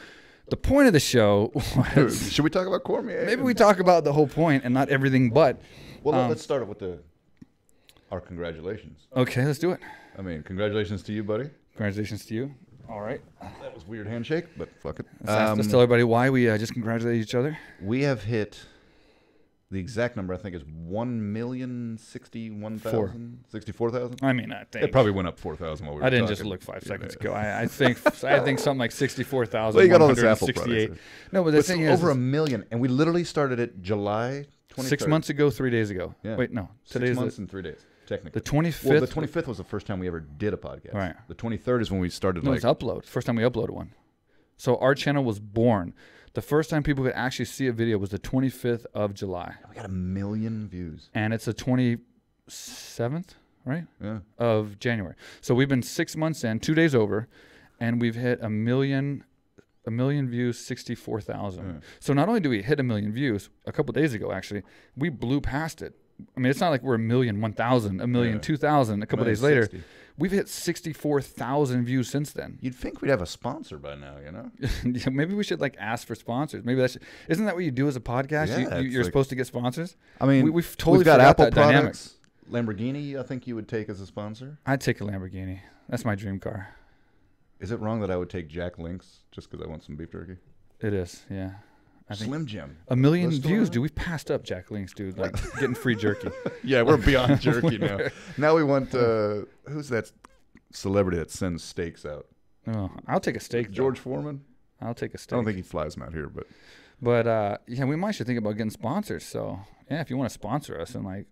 the point of the show was... Should we talk about Cormier? Maybe we talk about the whole point and not everything but... Well, let's start with our congratulations. Okay, let's do it. I mean, congratulations to you, buddy. Congratulations to you. All right. That was a weird handshake, but fuck it. Let's tell everybody why we just congratulate each other. We have hit... The exact number, I think, is 1,061,000, 64,000. I mean, I think it probably went up 4,000 while we were I didn't talking. just look 5 seconds ago. I think something like 64,000. Well, you got all this Apple products. No, but the thing is, over a million, and we literally started it July 23rd. 6 months ago, 3 days ago. Yeah. Wait, no, 6 months and 3 days, technically. The 25th. Well, the 25th was the first time we ever did a podcast. Right. The 23rd is when we started. No, it's upload. First time we uploaded one. So our channel was born. The first time people could actually see a video was the 25th of July. We got 1 million views. And it's the 27th, right? Yeah. Of January. So we've been 6 months in, 2 days over, and we've hit a million views, 64,000. Yeah. So not only do we hit 1 million views, a couple days ago actually, we blew past it. I mean, it's not like we're 1,000,001,000, 1,002,000 a couple days later. We've hit 64,000 views since then. You'd think we'd have a sponsor by now, you know? Yeah, maybe we should like ask for sponsors. Maybe isn't that what you do as a podcast? Yeah, you're supposed to get sponsors. I mean, we've totally got Apple that products. Dynamic. Lamborghini, I think you would take as a sponsor. I'd take a Lamborghini. That's my dream car. Is it wrong that I would take Jack Link's just because I want some beef jerky? It is, yeah. I think Slim Jim. 1 million views, dude. We've passed up Jack Link's, dude. Like getting free jerky. Yeah, we're beyond jerky now. Now we want who's that celebrity that sends steaks out? Oh, I'll take a steak. George Foreman. I'll take a steak. I don't think he flies them out here, but yeah, we might should think about getting sponsors. So yeah, if you want to sponsor us and like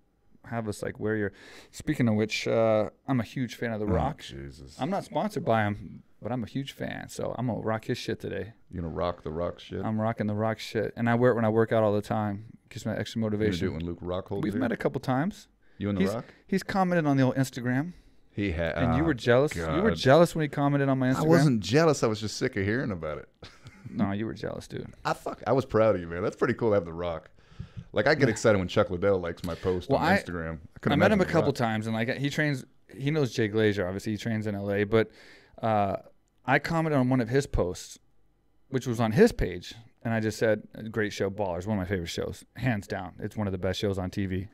have us like wear your. Speaking of which, I'm a huge fan of The Rock. Jesus. I'm not sponsored by him, but I'm a huge fan. So I'm gonna rock his shit today. You gonna rock The Rock shit? I'm rocking The Rock shit, and I wear it when I work out all the time. Gives me extra motivation. You gonna do it when Luke Rock holds We've met a couple times. You and The Rock? He's commented on the old Instagram. He had, and you were jealous. God. You were jealous when he commented on my Instagram. I wasn't jealous. I was just sick of hearing about it. No, you were jealous, dude. I was proud of you, man. That's pretty cool to have The Rock. Like I get excited when Chuck Liddell likes my post on Instagram. I met him a couple times, and like he trains. He knows Jay Glazer. Obviously, he trains in LA. But I commented on one of his posts, which was on his page, and I just said, "Great show, Ballers. One of my favorite shows, hands down. It's one of the best shows on TV."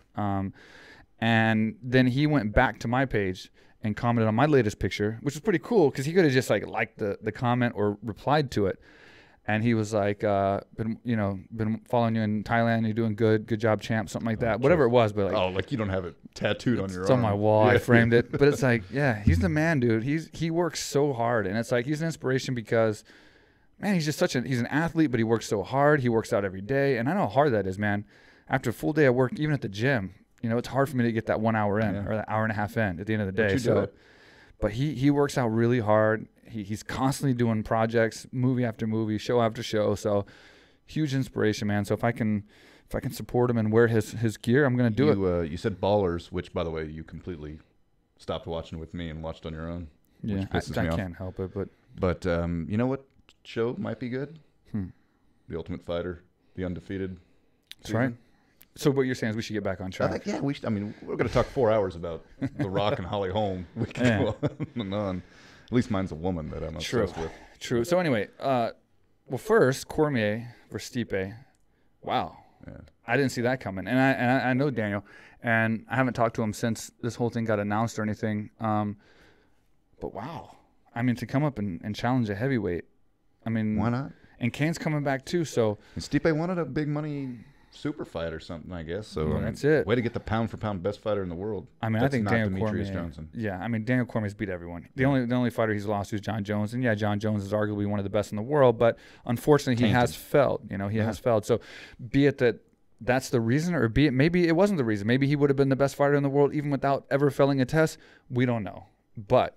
And then he went back to my page and commented on my latest picture, which was pretty cool because he could have just like liked the comment or replied to it. And he was like, been following you in Thailand. You're doing good job, champ, something like that. Whatever it was, but like, like you don't have it tattooed on your arm. It's on my wall. Yeah. I framed it, but it's like, yeah, he's the man, dude. He works so hard, and it's like he's an inspiration because, man, he's just he's an athlete, but he works so hard. He works out every day, and I know how hard that is, man. After a full day of work, even at the gym, it's hard for me to get that 1 hour in or that hour and a half in at the end of the day. But he works out really hard. He's constantly doing projects, movie after movie, show after show. So huge inspiration, man. So if I can support him and wear his gear, I'm gonna do it. You said Ballers, which by the way you completely stopped watching with me and watched on your own. Yeah, I can't help it. But you know what show might be good? The Ultimate Fighter, the undefeated. That's right. So what you're saying is we should get back on track. I think, I mean, we're going to talk 4 hours about The Rock and Holly Holm. We can go on and on. At least mine's a woman that I'm obsessed with. True. So anyway, well, first Cormier versus Stipe. Wow. Yeah. I didn't see that coming, and I know Daniel, and I haven't talked to him since this whole thing got announced or anything. But wow, I mean, to come up and challenge a heavyweight, I mean, why not? And Kane's coming back too. So and Stipe wanted a big money super fight or something, I guess. So that's it. Way to get the pound for pound best fighter in the world. I mean, That's I think not Daniel Demetrius Cormier. Johnson. Yeah, I mean, Daniel Cormier's beat everyone. The only fighter he's lost is John Jones, and yeah, John Jones is arguably one of the best in the world. But unfortunately, he has failed. You know, he has failed. So, be it that's the reason, or be it maybe it wasn't the reason. Maybe he would have been the best fighter in the world even without ever failing a test. We don't know. But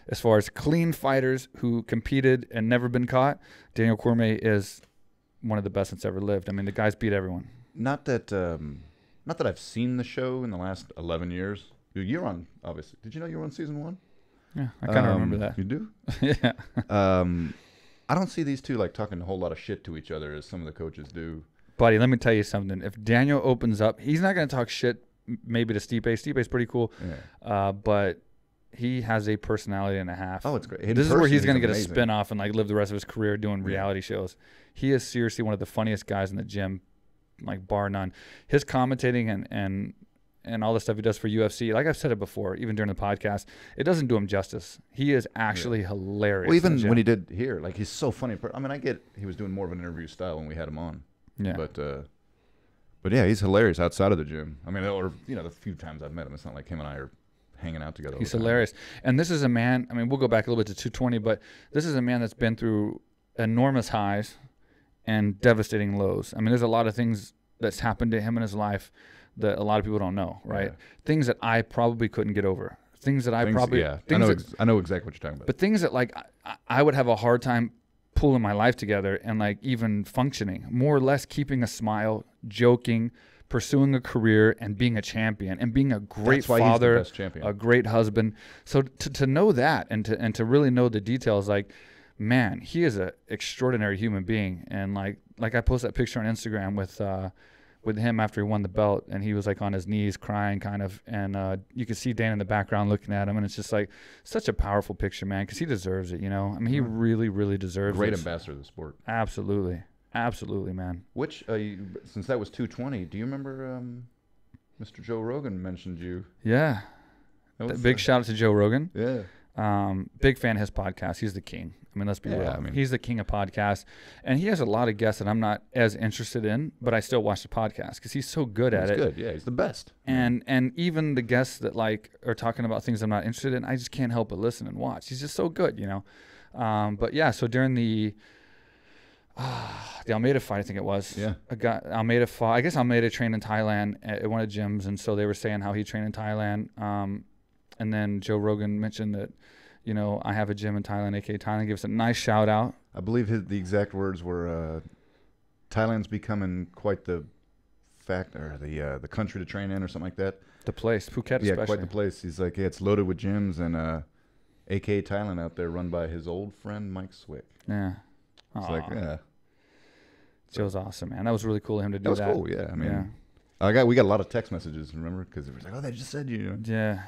as far as clean fighters who competed and never been caught, Daniel Cormier is one of the best that's ever lived. I mean, the guy's beat everyone. Not that I've seen the show in the last 11 years. You're on, obviously. Did you know you were on season 1? Yeah, I kind of remember that. You do? Yeah. I don't see these two like talking a whole lot of shit to each other as some of the coaches do. Buddy, let me tell you something. If Daniel opens up, he's not going to talk shit maybe to Stipe. Stipe's pretty cool. Yeah. But he has a personality and a half. Oh, it's great. This is where he's going to get a spin-off and like live the rest of his career doing reality shows. He is seriously one of the funniest guys in the gym, like bar none. His commentating and all the stuff he does for UFC, like I've said it before, even during the podcast, it doesn't do him justice. He is actually hilarious. Well, even when he did here, like he's so funny. I mean, I get he was doing more of an interview style when we had him on. Yeah. But yeah, he's hilarious outside of the gym. I mean, or the few times I've met him, it's not like him and I are hanging out together. He's hilarious. And this is a man, I mean, we'll go back a little bit to 220, but this is a man that's been through enormous highs and devastating lows. I mean, there's a lot of things that's happened to him in his life that a lot of people don't know, right? Yeah. Things that I probably couldn't get over. I know exactly what you're talking about. But things that like I would have a hard time pulling my life together and like even functioning, more or less keeping a smile, joking, pursuing a career, and being a champion and being a great father, a great husband. So to know that and to really know the details, like, man, he is an extraordinary human being. And like I posted that picture on Instagram with him after he won the belt, and he was like on his knees crying kind of, and you could see Dan in the background looking at him, and it's just like such a powerful picture, man, because he deserves it, I mean, he really, really deserves it. Great ambassador of the sport. Absolutely, man. Which, since that was 220, do you remember Mr. Joe Rogan mentioned you? Yeah. Big shout out to Joe Rogan. Yeah. Big fan of his podcast. He's the king. I mean, let's be real. I mean, he's the king of podcasts, and he has a lot of guests that I'm not as interested in, but I still watch the podcast because he's so good at it. He's good, yeah. He's the best. And even the guests that like are talking about things I'm not interested in, I just can't help but listen and watch. He's just so good, But yeah, so during the Almeida fight, I think it was. Yeah. Almeida fought. I guess Almeida trained in Thailand at one of the gyms, and so they were saying how he trained in Thailand. And then Joe Rogan mentioned that, I have a gym in Thailand, AKA Thailand. Give us a nice shout out. I believe the exact words were, Thailand's becoming quite the the country to train in or something like that. The place, Phuket especially. Yeah, quite the place. He's like, it's loaded with gyms, and AKA Thailand out there run by his old friend Mike Swick. Yeah. It's like, yeah. Joe's awesome, man. That was really cool of him to do that. That was cool, yeah. I mean, we got a lot of text messages, remember? Because it was like, they just said you. Yeah.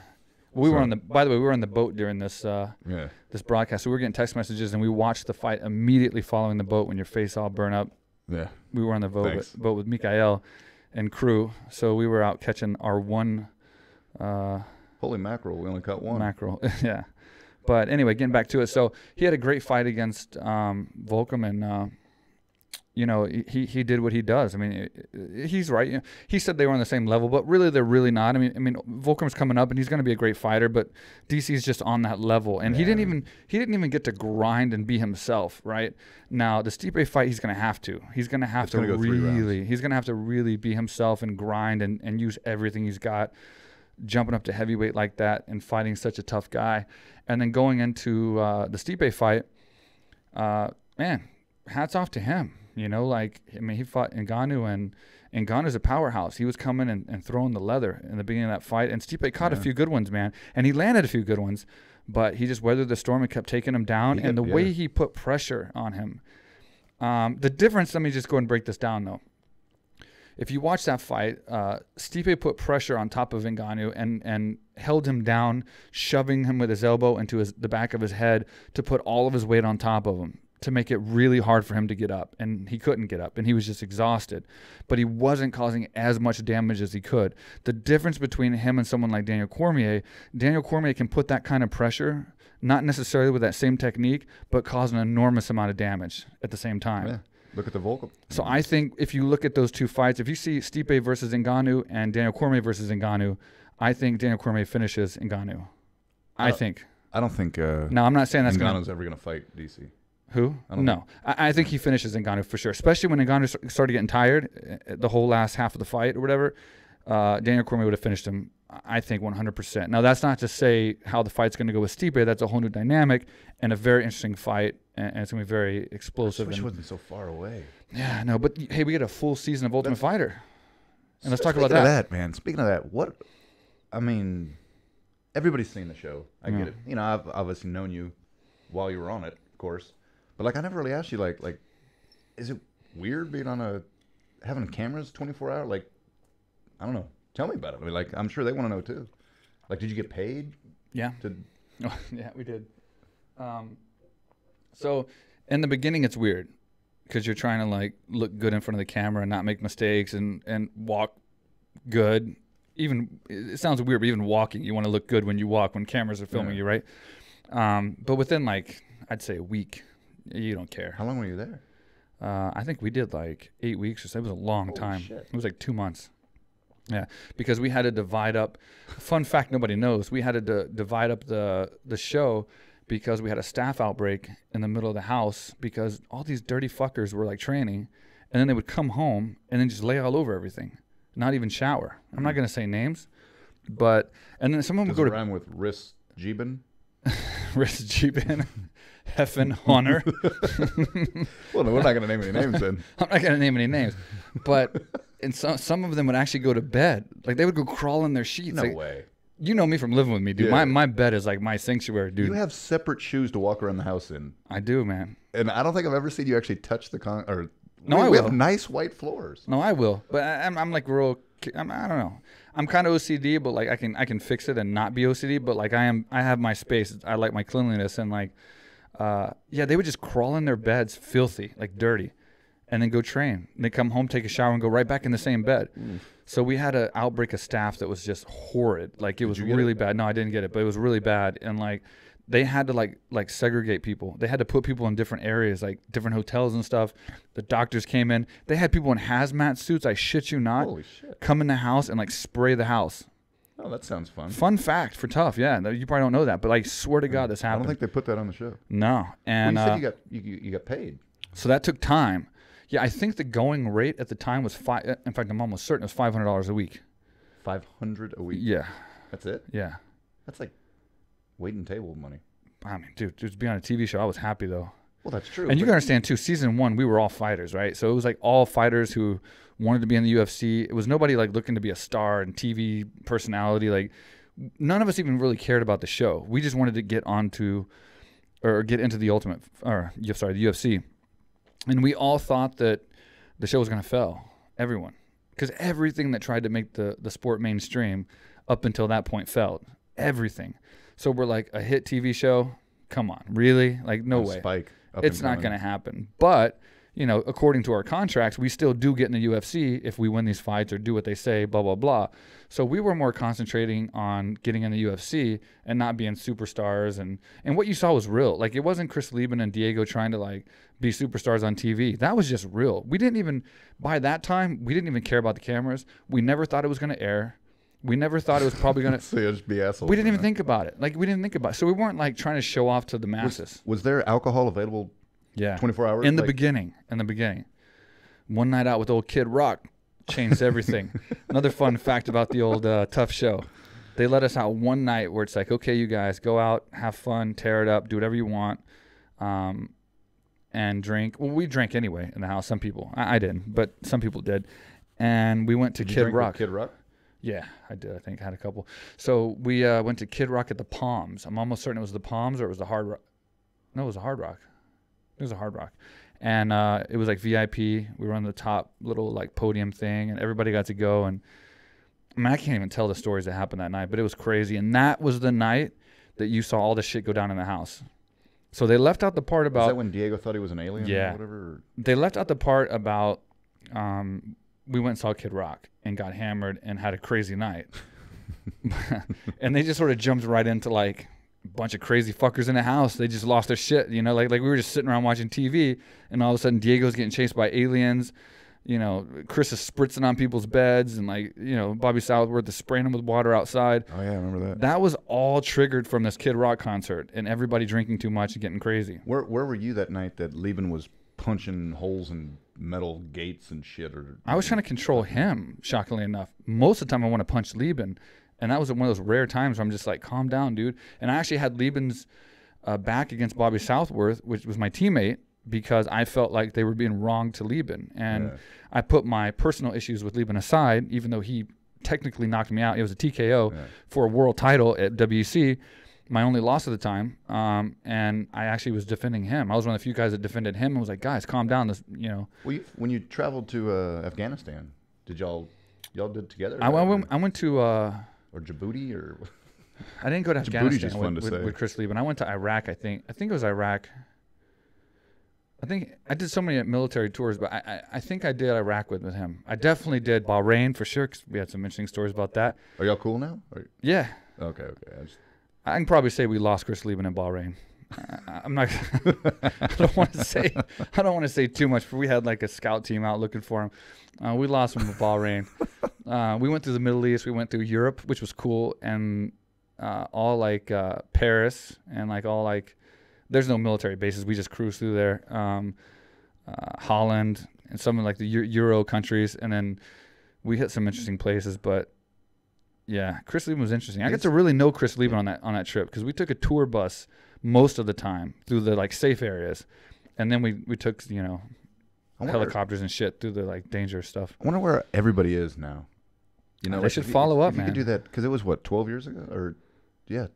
Well, by the way, we were on the boat during this this broadcast. So we were getting text messages, and we watched the fight immediately following the boat when your face all burned up. Yeah. We were on the boat with Mikael and crew. So we were out catching our one. Holy mackerel! We only caught one. Mackerel, yeah. But anyway, getting back to it. So he had a great fight against Volcom, and he did what he does. I mean, he's right. He said they were on the same level, but really they're really not. I mean, Volcom's coming up, and he's going to be a great fighter, but DC's just on that level, and he didn't even get to grind and be himself. Right now, the Stipe fight, he's going to have to. He's going to have to really be himself and grind and use everything he's got, jumping up to heavyweight like that and fighting such a tough guy, and then going into the Stipe fight, man, hats off to him. He fought Ngannou, and Ngannou's a powerhouse. He was coming and throwing the leather in the beginning of that fight, and Stipe caught a few good ones, man, and he landed a few good ones, but he just weathered the storm and kept taking him down, and the way he put pressure on him. The difference, let me just go and break this down, though. If you watch that fight, Stipe put pressure on top of Ngannou and held him down, shoving him with his elbow into the back of his head to put all of his weight on top of him, to make it really hard for him to get up, and he couldn't get up, and he was just exhausted, but he wasn't causing as much damage as he could. The difference between him and someone like Daniel Cormier can put that kind of pressure not necessarily with that same technique, but cause an enormous amount of damage at the same time. Yeah. Look at the vocal. So I think if you look at those two fights, if you see Stipe versus Ngannou and Daniel Cormier versus Ngannou, I think Daniel Cormier finishes Ngannou. I think. I don't think. No, I'm not saying that's Ngannou's ever going to fight DC. Who? No. I think he finishes Ngannou for sure, especially when Ngannou started getting tired the whole last half of the fight or whatever. Daniel Cormier would have finished him, I think, 100%. Now, that's not to say how the fight's going to go with Stipe. That's a whole new dynamic and a very interesting fight, and it's going to be very explosive. I wish it wasn't so far away. Yeah, no, but hey, we get a full season of Ultimate Fighter. And let's talk about Speaking that. of that, man. Speaking of that, I mean, everybody's seen the show. I get it. You know, I've obviously known you while you were on it, of course. But, like, I never really asked you, like, is it weird being having cameras 24 hours? Like, I don't know. Tell me about it. I mean, like, I'm sure they want to know, too. Like, did you get paid? Yeah. Yeah, we did. So, in the beginning, it's weird because you're trying to, like, look good in front of the camera and not make mistakes and walk good. Even, it sounds weird, but even walking, you want to look good when you walk, when cameras are filming you, right? But within, like, I'd say a week, you don't care. How long were you there? I think we did, like, 8 weeks or so. It was a long time. Shit. It was like 2 months. Yeah, because we had to divide up. Fun fact nobody knows. We had to divide up the show because we had a staph outbreak in the middle of the house because all these dirty fuckers were, like, training, and then they would come home and then just lay all over everything, not even shower. I'm not going to say names, but and then someone would go to rhyme with Riss Jeeben? Riss Jeeben, Heffen Honor. Well, no, we're not going to name any names then. I'm not going to name any names, but and some of them would actually go to bed. Like, they would go crawl in their sheets. No like, way. You know me from living with me, dude. Yeah. My bed is like my sanctuary, dude. You have separate shoes to walk around the house in. I do, man. And I don't think I've ever seen you actually touch the No, I we will. have nice white floors. No, I will. But I'm like real. I don't know. I'm kind of OCD, but like I can fix it and not be OCD. But like I have my space. I like my cleanliness and like, yeah, they would just crawl in their beds, filthy, like dirty, and then go train. And they come home, take a shower, and go right back in the same bed. So we had an outbreak of staph that was just horrid. Like it was really bad. No, I didn't get it, but it was really bad. And like they had to like segregate people. They had to put people in different areas, like different hotels and stuff. The doctors came in. They had people in hazmat suits. I shit you not. Holy shit. Come in the house and like spray the house. Oh, that sounds fun. Fun fact for Tough. Yeah, you probably don't know that, but like swear to God, this I happened. don't think they put that on the show. No, and well, you said you got paid. So that took time. Yeah, I think the going rate at the time was in fact, I'm almost certain it was $500 a week. $500 a week. Yeah. That's it. Yeah. That's like waiting table money. I mean, dude, to be on a TV show, I was happy though. Well, that's true. And you can understand too. Season 1, we were all fighters, right? So it was like all fighters who wanted to be in the UFC. It was nobody like looking to be a star and TV personality. Like none of us even really cared about the show. We just wanted to get into the UFC. And we all thought that the show was going to fail. Everyone. Because everything that tried to make the sport mainstream up until that point failed. Everything. So we're like, a hit TV show? Come on. Really? Like, no way. Spike. It's not going to happen. But, you know, according to our contracts, we still do get in the UFC if we win these fights or do what they say, blah, blah, blah. So we were more concentrating on getting in the UFC and not being superstars. And what you saw was real. Like, it wasn't Chris Lieben and Diego trying to, like, be superstars on TV. That was just real. We didn't even, by that time, we didn't even care about the cameras. We never thought it was going to air. We never thought it was probably going to. So just be assholes. We didn't even think about it. Like, we didn't think about it. So we weren't, like, trying to show off to the masses. Was there alcohol available? Yeah. 24 hours? In the beginning. One night out with old Kid Rock changed everything. Another fun fact about the old Tough show. They let us out one night where it's like, okay, you guys, go out, have fun, tear it up, do whatever you want, and drink. Well, we drank anyway in the house. Some people. I didn't, but some people did. And we went to Kid Rock. Kid Rock? Yeah, I did. I think I had a couple. So we went to Kid Rock at the Palms. I'm almost certain it was the Palms or it was the Hard Rock. No, it was the Hard Rock. It was a Hard Rock. And it was like VIP. We were on the top little like podium thing and everybody got to go. And I mean, I can't even tell the stories that happened that night, but it was crazy. And that was the night that you saw all the shit go down in the house. So they left out the part about... Was that when Diego thought he was an alien or whatever? They left out the part about we went and saw Kid Rock and got hammered and had a crazy night. And they just sort of jumped right into like a bunch of crazy fuckers in the house. They just lost their shit, you know, like we were just sitting around watching TV, and all of a sudden Diego's getting chased by aliens. You know, Chris is spritzing on people's beds, and like, you know, Bobby Southworth is spraying them with water outside. Oh yeah, I remember that. That was all triggered from this Kid Rock concert and everybody drinking too much and getting crazy. Where were you that night that Lieben was punching holes in metal gates and shit? Or I was trying to control him, shockingly enough. Most of the time I want to punch Lieben, and that was one of those rare times where I'm just like, calm down, dude. And I actually had Lieben's back against Bobby Southworth, which was my teammate, because I felt like they were being wrong to Lieben. And I put my personal issues with Lieben aside, even though he technically knocked me out. It was a TKO for a world title at WC, my only loss at the time. And I actually was defending him. I was one of the few guys that defended him and was like, guys, calm down. This, you know. Well, when you traveled to Afghanistan, did y'all did together? I went to or Djibouti, or I didn't go to Afghanistan with Chris Lieben. I went to Iraq. I think it was Iraq. I think I did so many military tours, but I think I did Iraq with him. I definitely did Bahrain for sure, because we had some interesting stories about that. Are y'all cool now? Yeah. Okay. I can probably say we lost Chris Lieben in Bahrain. I'm not. I don't want to say too much, but we had like a scout team out looking for him. We lost him in Bahrain. We went through the Middle East. We went through Europe, which was cool, and all like Paris and like all like. There's no military bases. We just cruise through there. Holland and some of like the Euro countries, and then we hit some interesting places. But yeah, Chris Lieben was interesting. I got to really know Chris Lieben on that trip, because we took a tour bus most of the time through the like safe areas, and then we took, you know, helicopters and shit through the like dangerous stuff. I wonder where everybody is now. You know, they should follow up, man. You could do that, because it was what, 12 years ago, or yeah.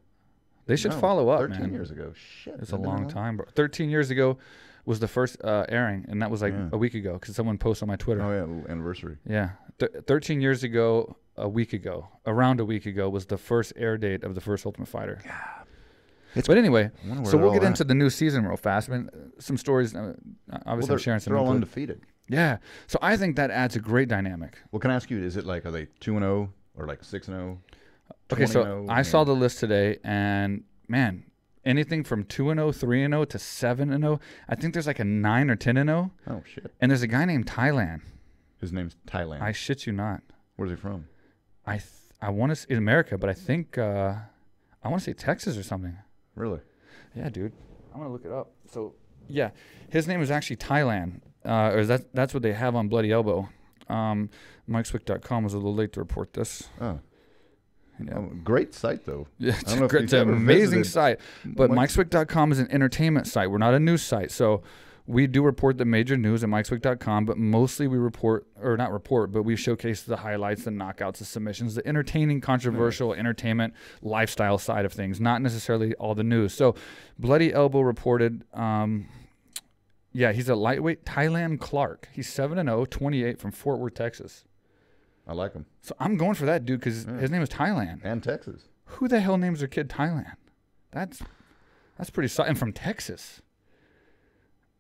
They should follow up, 13 man. Years ago. Shit. It's a long time, bro. 13 years ago was the first airing, and that was like a week ago, because someone posted on my Twitter. Oh, yeah, anniversary. Yeah. 13 years ago, around a week ago, was the first air date of the first Ultimate Fighter. Yeah. But anyway, so we'll get into the new season real fast. I mean, some stories, obviously I'm sharing some. They're all undefeated. Yeah. So I think that adds a great dynamic. Well, can I ask you, is it like, are they 2-0 or like 6-0? Okay, so I saw the list today, and man, anything from 2-0, 3-0 to 7-0. I think there's like a 9 or 10-0. Oh shit! And there's a guy named Thailand. His name's Thailand. I shit you not. Where's he from? I want to in America, but I think I want to say Texas or something. Really? Yeah, dude. I'm gonna look it up. So yeah, his name is actually Thailand, or that's what they have on Bloody Elbow. MikeSwick.com was a little late to report this. Oh. Yeah. Great site, though. Yeah, it's an amazing site. But MikeSwick.com is an entertainment site. We're not a news site. So we do report the major news at MikeSwick.com, but mostly we but we showcase the highlights, the knockouts, the submissions, the entertaining, controversial, entertainment, lifestyle side of things, not necessarily all the news. So Bloody Elbow reported, he's a lightweight, Thailand Clark. He's 7-0, 28 from Fort Worth, Texas. I like him. So I'm going for that dude, because his name is Thailand. And Texas. Who the hell names their kid Thailand? That's pretty solid. And from Texas.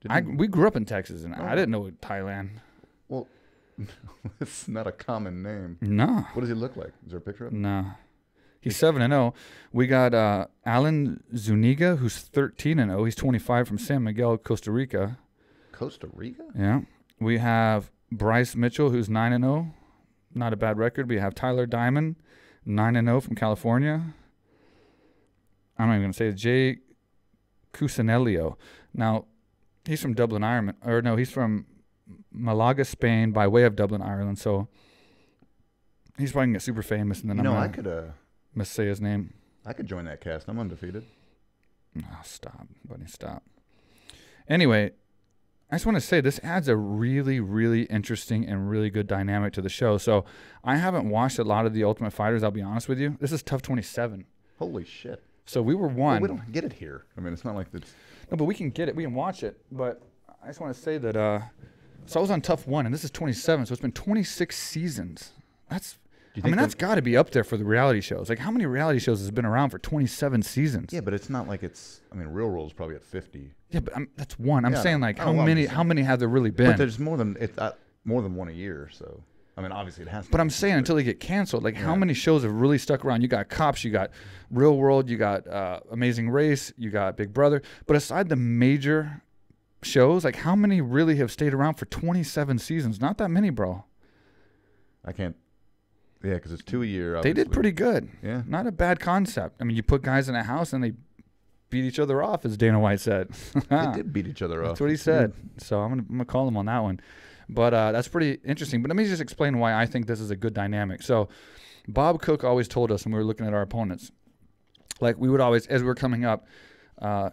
We grew up in Texas, and I didn't know Thailand. Well, it's not a common name. No. What does he look like? Is there a picture of him? No. He's 7-0. We got Alan Zuniga, who's 13-0. He's 25 from San Miguel, Costa Rica. Costa Rica? Yeah. We have Bryce Mitchell, who's 9-0. Not a bad record. We have Tyler Diamond, 9-0 from California. I'm not even going to say it. Jay Cusinelio. Now, he's from Dublin, Ireland. Or no, he's from Malaga, Spain, by way of Dublin, Ireland. So he's probably going to get super famous. And then I could say his name. I could join that cast. I'm undefeated. Oh, stop, buddy, stop. Anyway, I just want to say this adds a really, really interesting and really good dynamic to the show. So I haven't watched a lot of the Ultimate Fighters, I'll be honest with you. This is Tough 27. Holy shit. So we were one. Well, we don't get it here. I mean, it's not like it's... No, but we can get it. We can watch it. But I just want to say that... so I was on Tough 1, and this is 27. So it's been 26 seasons. That's got to be up there for the reality shows. Like, how many reality shows has been around for 27 seasons? Yeah, but it's not like it's... I mean, Real World's probably at 50. Yeah, but that's one. I'm saying, like, how many have there really been? But there's more than one a year, so... I mean, obviously it has to. But I'm saying until they get canceled, like how many shows have really stuck around? You got Cops, you got Real World, you got Amazing Race, you got Big Brother. But aside the major shows, like how many really have stayed around for 27 seasons? Not that many, bro. I can't. Yeah, because it's 2 a year. They did pretty good. Yeah. Not a bad concept. I mean, you put guys in a house and they beat each other off, as Dana White said. They did beat each other off. That's what he said. So I'm gonna call him on that one. But that's pretty interesting. But let me just explain why I think this is a good dynamic. So Bob Cook always told us when we were looking at our opponents, like we would always, as we were coming up,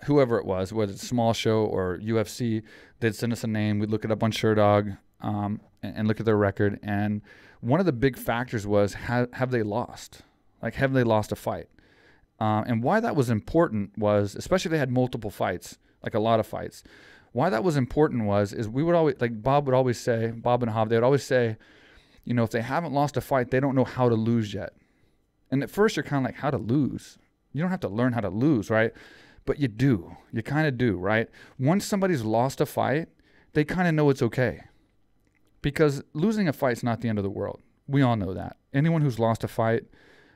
whoever it was, whether it's small show or UFC, they'd send us a name. We'd look it up on SureDog and look at their record. And one of the big factors was, have they lost? Like, have they lost a fight? And why that was important was, especially if they had multiple fights, like a lot of fights, why that was important is we would always, like Bob would always say, Bob and Hav, they would always say, you know, if they haven't lost a fight, they don't know how to lose yet. And at first you're kind of like, how to lose? You don't have to learn how to lose, right? But you do. You kind of do, right? Once somebody's lost a fight, they kind of know it's okay. Because losing a fight's not the end of the world. We all know that. Anyone who's lost a fight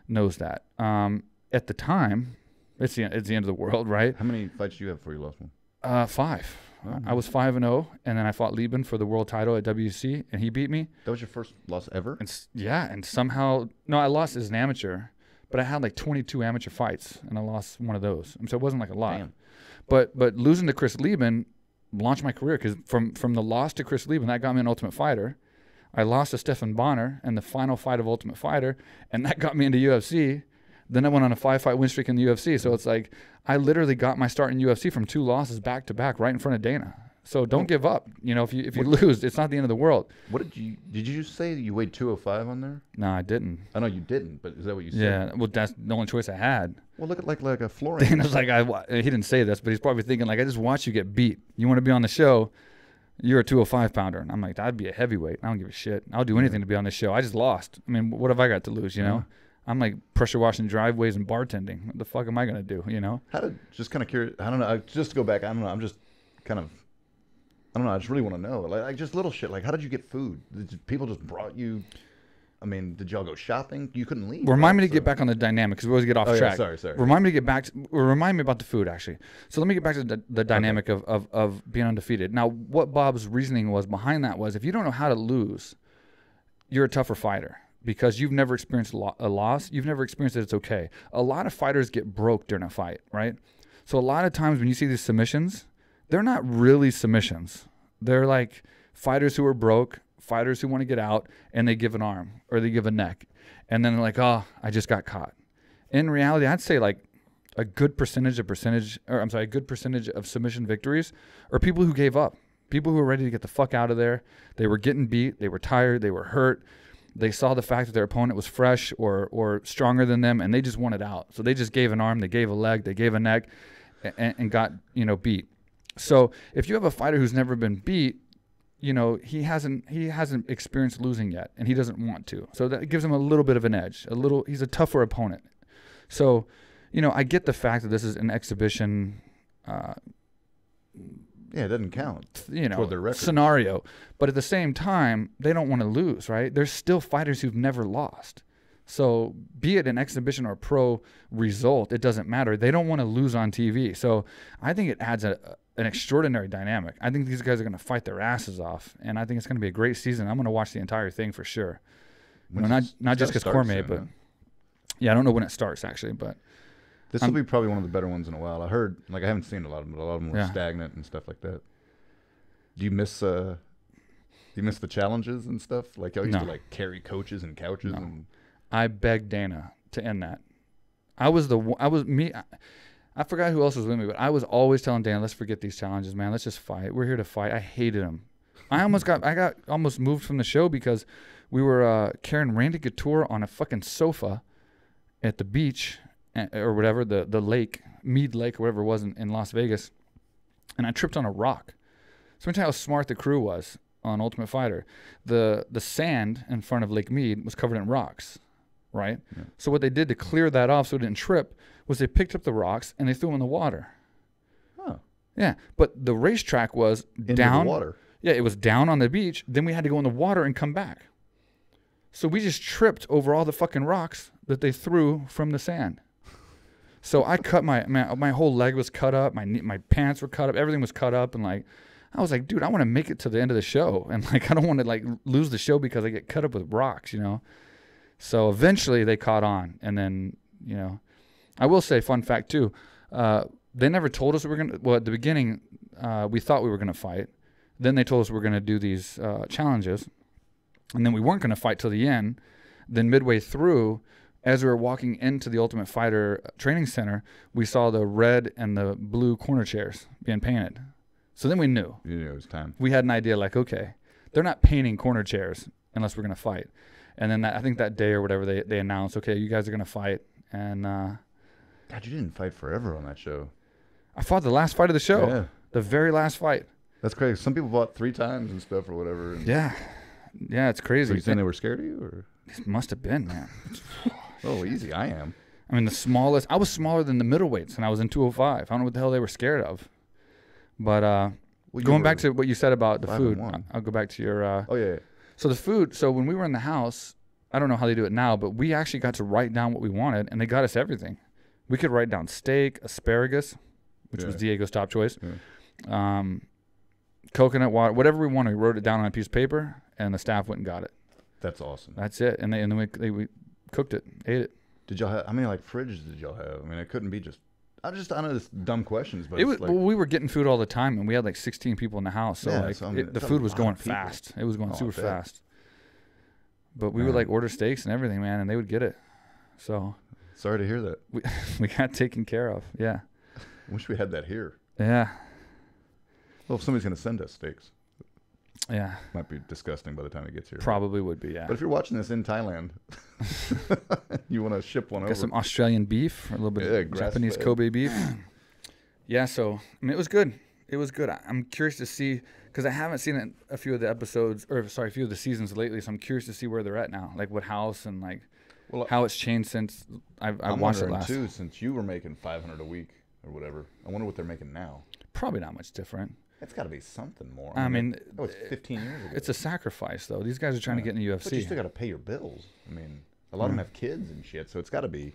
knows that. At the time, it's the end of the world, right? How many fights do you have before you lost one? 5. I was 5-0, and then I fought Lieben for the world title at WC, and he beat me. That was your first loss ever? And somehow, no, I lost as an amateur, but I had like 22 amateur fights, and I lost one of those. And so it wasn't like a lot. Damn. But losing to Chris Lieben launched my career, because from the loss to Chris Lieben, that got me an Ultimate Fighter. I lost to Stephan Bonner in the final fight of Ultimate Fighter, and that got me into UFC. Then I went on a 5-fight win streak in the UFC. So it's like I literally got my start in UFC from 2 losses back to back right in front of Dana. So don't give up. You know, if you lose, it's not the end of the world. What did you say you weighed 205 on there? No, I didn't. I know you didn't, but is that what you said? Yeah, well, that's the only choice I had. Well, look at like a Florian. Dana's like, he didn't say this, but he's probably thinking like, I just watched you get beat. You want to be on the show? You're a 205 pounder. And I'm like, I'd be a heavyweight. I don't give a shit. I'll do anything to be on this show. I just lost. I mean, what have I got to lose, you know? I'm like pressure washing driveways and bartending. What the fuck am I going to do, you know? Just kind of curious. I don't know. Just to go back, I don't know. I'm just kind of, I don't know. I just really want to know. Like just little shit. Like, how did you get food? People just brought you? I mean, did y'all go shopping? You couldn't leave. Remind me to get back on the dynamic, because we always get off track. Yeah, sorry. Remind me to get back. Remind me about the food, actually. So let me get back to the dynamic of being undefeated. Now, what Bob's reasoning was behind that was, if you don't know how to lose, you're a tougher fighter, because you've never experienced a loss. You've never experienced that it's okay. A lot of fighters get broke during a fight, right? So a lot of times when you see these submissions, they're not really submissions. They're like fighters who are broke, fighters who want to get out, and they give an arm or they give a neck, and then they're like, oh, I just got caught. In reality, I'd say like a good percentage of submission victories are people who gave up, people who were ready to get the fuck out of there. They were getting beat, they were tired, they were hurt. They saw the fact that their opponent was fresh or stronger than them, and they just wanted out. So they just gave an arm, they gave a leg, they gave a neck, and got, beat. So if you have a fighter who's never been beat, he hasn't experienced losing yet, and he doesn't want to. So that gives him a little bit of an edge. He's a tougher opponent. So, I get the fact that this is an exhibition. Yeah, it doesn't count. Toward their record. Scenario, but at the same time, they don't want to lose, right? There's still fighters who've never lost. So be it an exhibition or pro result, it doesn't matter. They don't want to lose on TV. So I think it adds an extraordinary dynamic. I think these guys are going to fight their asses off, and I think it's going to be a great season. I'm going to watch the entire thing for sure. Not just because Cormier, but yeah, I don't know when it starts actually, but this will be probably one of the better ones in a while. I heard, I haven't seen a lot of them, but a lot of them were stagnant and stuff like that. Do you miss the challenges and stuff? Like, I used to carry coaches and couches. No. And I begged Dana to end that. I forgot who else was with me, but I was always telling Dana, let's forget these challenges, man. Let's just fight. We're here to fight. I hated him. I got almost moved from the show because we were carrying Randy Couture on a fucking sofa at the beach or whatever, the lake, Mead Lake or whatever it was in Las Vegas, and I tripped on a rock. So let me tell you how smart the crew was on Ultimate Fighter. The sand in front of Lake Mead was covered in rocks, right? Yeah. So what they did to clear that off so it didn't trip was they picked up the rocks and they threw them in the water. Oh. Yeah, but the racetrack was into down. The water. Yeah, it was down on the beach. Then we had to go in the water and come back. So we just tripped over all the fucking rocks that they threw from the sand. So I cut my whole leg was cut up. My pants were cut up. Everything was cut up. And like, I was like, dude, I want to make it to the end of the show. And like, I don't want to like lose the show because I get cut up with rocks, you know? So eventually they caught on. And then, you know, I will say, fun fact too, they never told us we were going to, well, at the beginning, we thought we were going to fight. Then they told us we were going to do these challenges. And then we weren't going to fight till the end. Then midway through, as we were walking into the Ultimate Fighter training center, we saw the red and the blue corner chairs being painted. So then we knew. You knew it was time. We had an idea like, okay, they're not painting corner chairs unless we're going to fight. And then I think that day or whatever, they announced, okay, you guys are going to fight. And God, you didn't fight forever on that show. I fought the last fight of the show. Yeah. The very last fight. That's crazy. Some people fought 3 times and stuff or whatever. And yeah. Yeah, it's crazy. So you saying they were scared of you? Or? It must have been, man. Oh, easy. I am. I mean, I was smaller than the middleweights, and I was in 205. I don't know what the hell they were scared of. But going back to what you said about the food, I'll go back to your... oh, yeah. So the food, so when we were in the house, I don't know how they do it now, but we actually got to write down what we wanted, and they got us everything. We could write down steak, asparagus, which was Diego's top choice, coconut water, whatever we wanted. We wrote it down on a piece of paper, and the staff went and got it. That's awesome. That's it. And then we cooked it, ate it. Did y'all have, how many like fridges did y'all have? I mean, it couldn't be just, I know this dumb questions, but it was, like, well, we were getting food all the time, and we had like 16 people in the house. So the food was going fast. It was going super fast. But we would like order steaks and everything, man, and they would get it. So sorry to hear that. We got taken care of. Yeah. Wish we had that here. Yeah. Well, if somebody's going to send us steaks. Yeah. Might be disgusting by the time it gets here. Probably would be, yeah. But if you're watching this in Thailand, you want to ship one over. Got some Australian beef, or a little bit of Japanese Kobe beef. Yeah, so, I mean, it was good. It was good. I'm curious to see, because I haven't seen a few of the episodes, or sorry, a few of the seasons lately, so I'm curious to see where they're at now. Like what house and like how it's changed since I watched it last. Too, since you were making $500 a week or whatever. I wonder what they're making now. Probably not much different. It's got to be something more. I mean, that was 15 years ago. It's a sacrifice, though. These guys are trying to get in the UFC. But you still got to pay your bills. I mean, a lot of them have kids and shit, so it's got to be.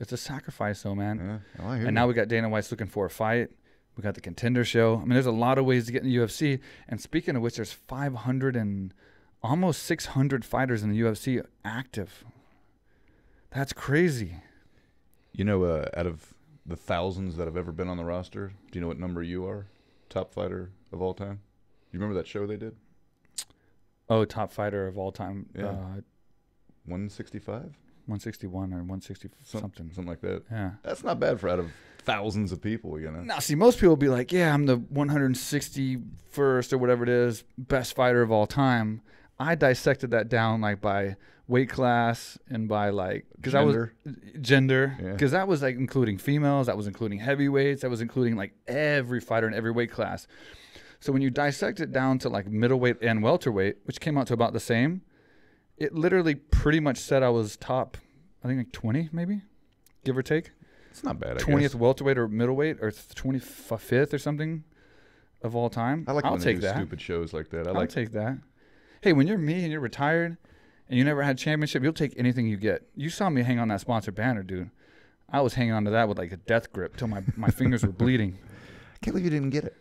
It's a sacrifice, though, man. Yeah. Oh, I hear you. Now we got Dana White's looking for a fight. We got the Contender show. I mean, there's a lot of ways to get in the UFC. And speaking of which, there's 500 and almost 600 fighters in the UFC active. That's crazy. You know, out of the thousands that have ever been on the roster, do you know what number you are? Top fighter of all time? You remember that show they did? Oh, top fighter of all time. Yeah. 165? 161 or 160 something. Something like that. Yeah. That's not bad for out of thousands of people, you know. Now, see, most people will be like, yeah, I'm the 161st or whatever it is, best fighter of all time. I dissected that down like by weight class and by like gender, because that was like including females, that was including heavyweights, that was including like every fighter in every weight class. So when you dissect it down to like middleweight and welterweight, which came out to about the same, it literally pretty much said I was top, I think like 20 maybe, give or take. It's not bad. 20th welterweight or middleweight or 25th or something of all time. I like when they do stupid shows like that. I'll take that. Hey, when you're me and you're retired and you never had a championship, you'll take anything you get. You saw me hang on that sponsored banner, dude. I was hanging on to that with like a death grip till my fingers were bleeding. I can't believe you didn't get it.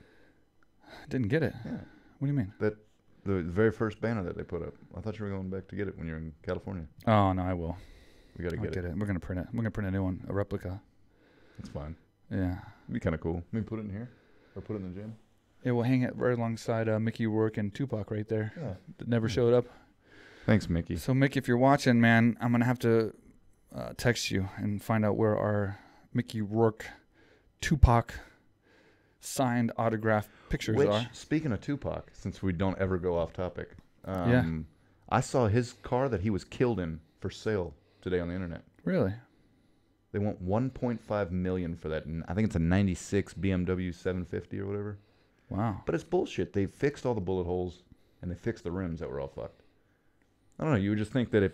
Didn't get it? Yeah. What do you mean? The very first banner that they put up. I thought you were going back to get it when you're in California. Oh, no, I will. We got to get it. We're going to print it. We're going to print a new one, a replica. That's fine. Yeah. It'd be kind of cool. Maybe put it in here or put it in the gym. Yeah, we'll hang it right alongside Mickey Rourke and Tupac right there. Yeah. That never showed up. Thanks, Mickey. So, Mickey, if you're watching, man, I'm going to have to text you and find out where our Mickey Rourke, Tupac signed autograph pictures are. Speaking of Tupac, since we don't ever go off topic, I saw his car that he was killed in for sale today on the internet. Really? They want $1.5 million for that. I think it's a '96 BMW 750 or whatever. Wow. But it's bullshit. They fixed all the bullet holes and they fixed the rims that were all fucked. I don't know. You would just think that if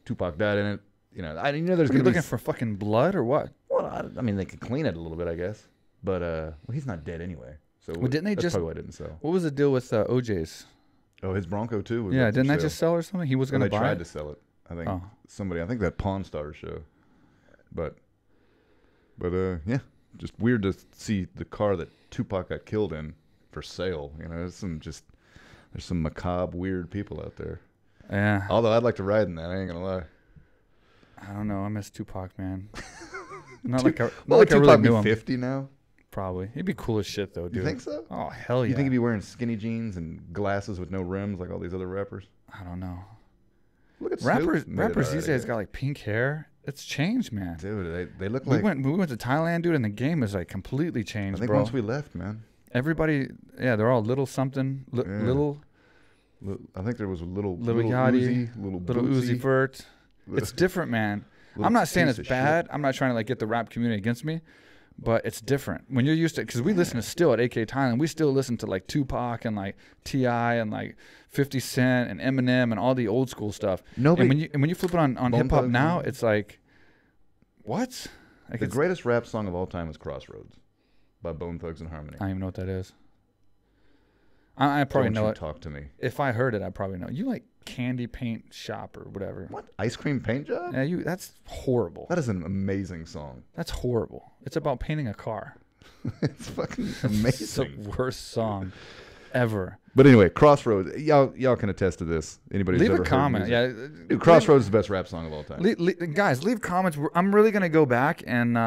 Tupac died in it, you know, there's going to be looking for fucking blood or what? Well, I mean, they could clean it a little bit, I guess. But well, he's not dead anyway. So didn't they that's probably why it didn't sell. What was the deal with OJ's? Oh, his Bronco too. Was Yeah, didn't that just sell or something? He was going to buy. They tried to sell it. I think somebody. I think that Pawn Stars show. But yeah, just weird to see the car that Tupac got killed in for sale. You know, there's some macabre, weird people out there. Yeah. Although I'd like to ride in that. I ain't gonna lie. I don't know. I miss Tupac, man. Not Tupac like I really knew him. 50 now. Probably. He'd be cool as shit, though, dude. You think so? Oh, hell yeah. You think he'd be wearing skinny jeans and glasses with no rims like all these other rappers? I don't know. Look at rappers these days got like pink hair. It's changed, man. Dude, they look like... We went to Thailand, dude, and the game is like completely changed, I think bro. once we left, man. Everybody, yeah, they're all little something. Little... I think there was a little Yachty, little Uzi Vert. It's different, man. I'm not saying it's bad. Shit. I'm not trying to like get the rap community against me, but it's different when you're used to. Because we listen to still at AKA Thailand, we still listen to like Tupac and like T.I. and like 50 Cent and Eminem and all the old school stuff. Nobody. And when you flip it on hip hop now, it's like, what? Like the greatest rap song of all time is Crossroads by Bone Thugs and Harmony. I don't even know what that is. I probably know it. Talk to me. If I heard it, I probably know. You like Candy Paint Shop or whatever. What? Ice Cream Paint Job? Yeah, that's horrible. That is an amazing song. That's horrible. It's about painting a car. It's fucking amazing. It's the worst song ever. But anyway, Crossroads. Y'all can attest to this. Anybody who's leave ever a comment. Heard music. Yeah, dude, Crossroads is the best rap song of all time. Guys, leave comments. I'm really gonna go back and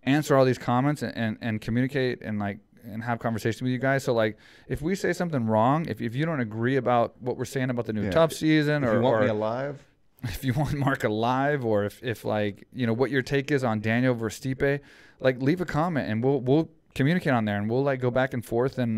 answer all these comments and communicate and have conversation with you guys. So like, if we say something wrong, if you don't agree about what we're saying about the new Tough season, if you want me alive, if you want Mark alive, or if like, you know, what your take is on Daniel versus Stipe, like leave a comment and we'll communicate on there and we'll like go back and forth. And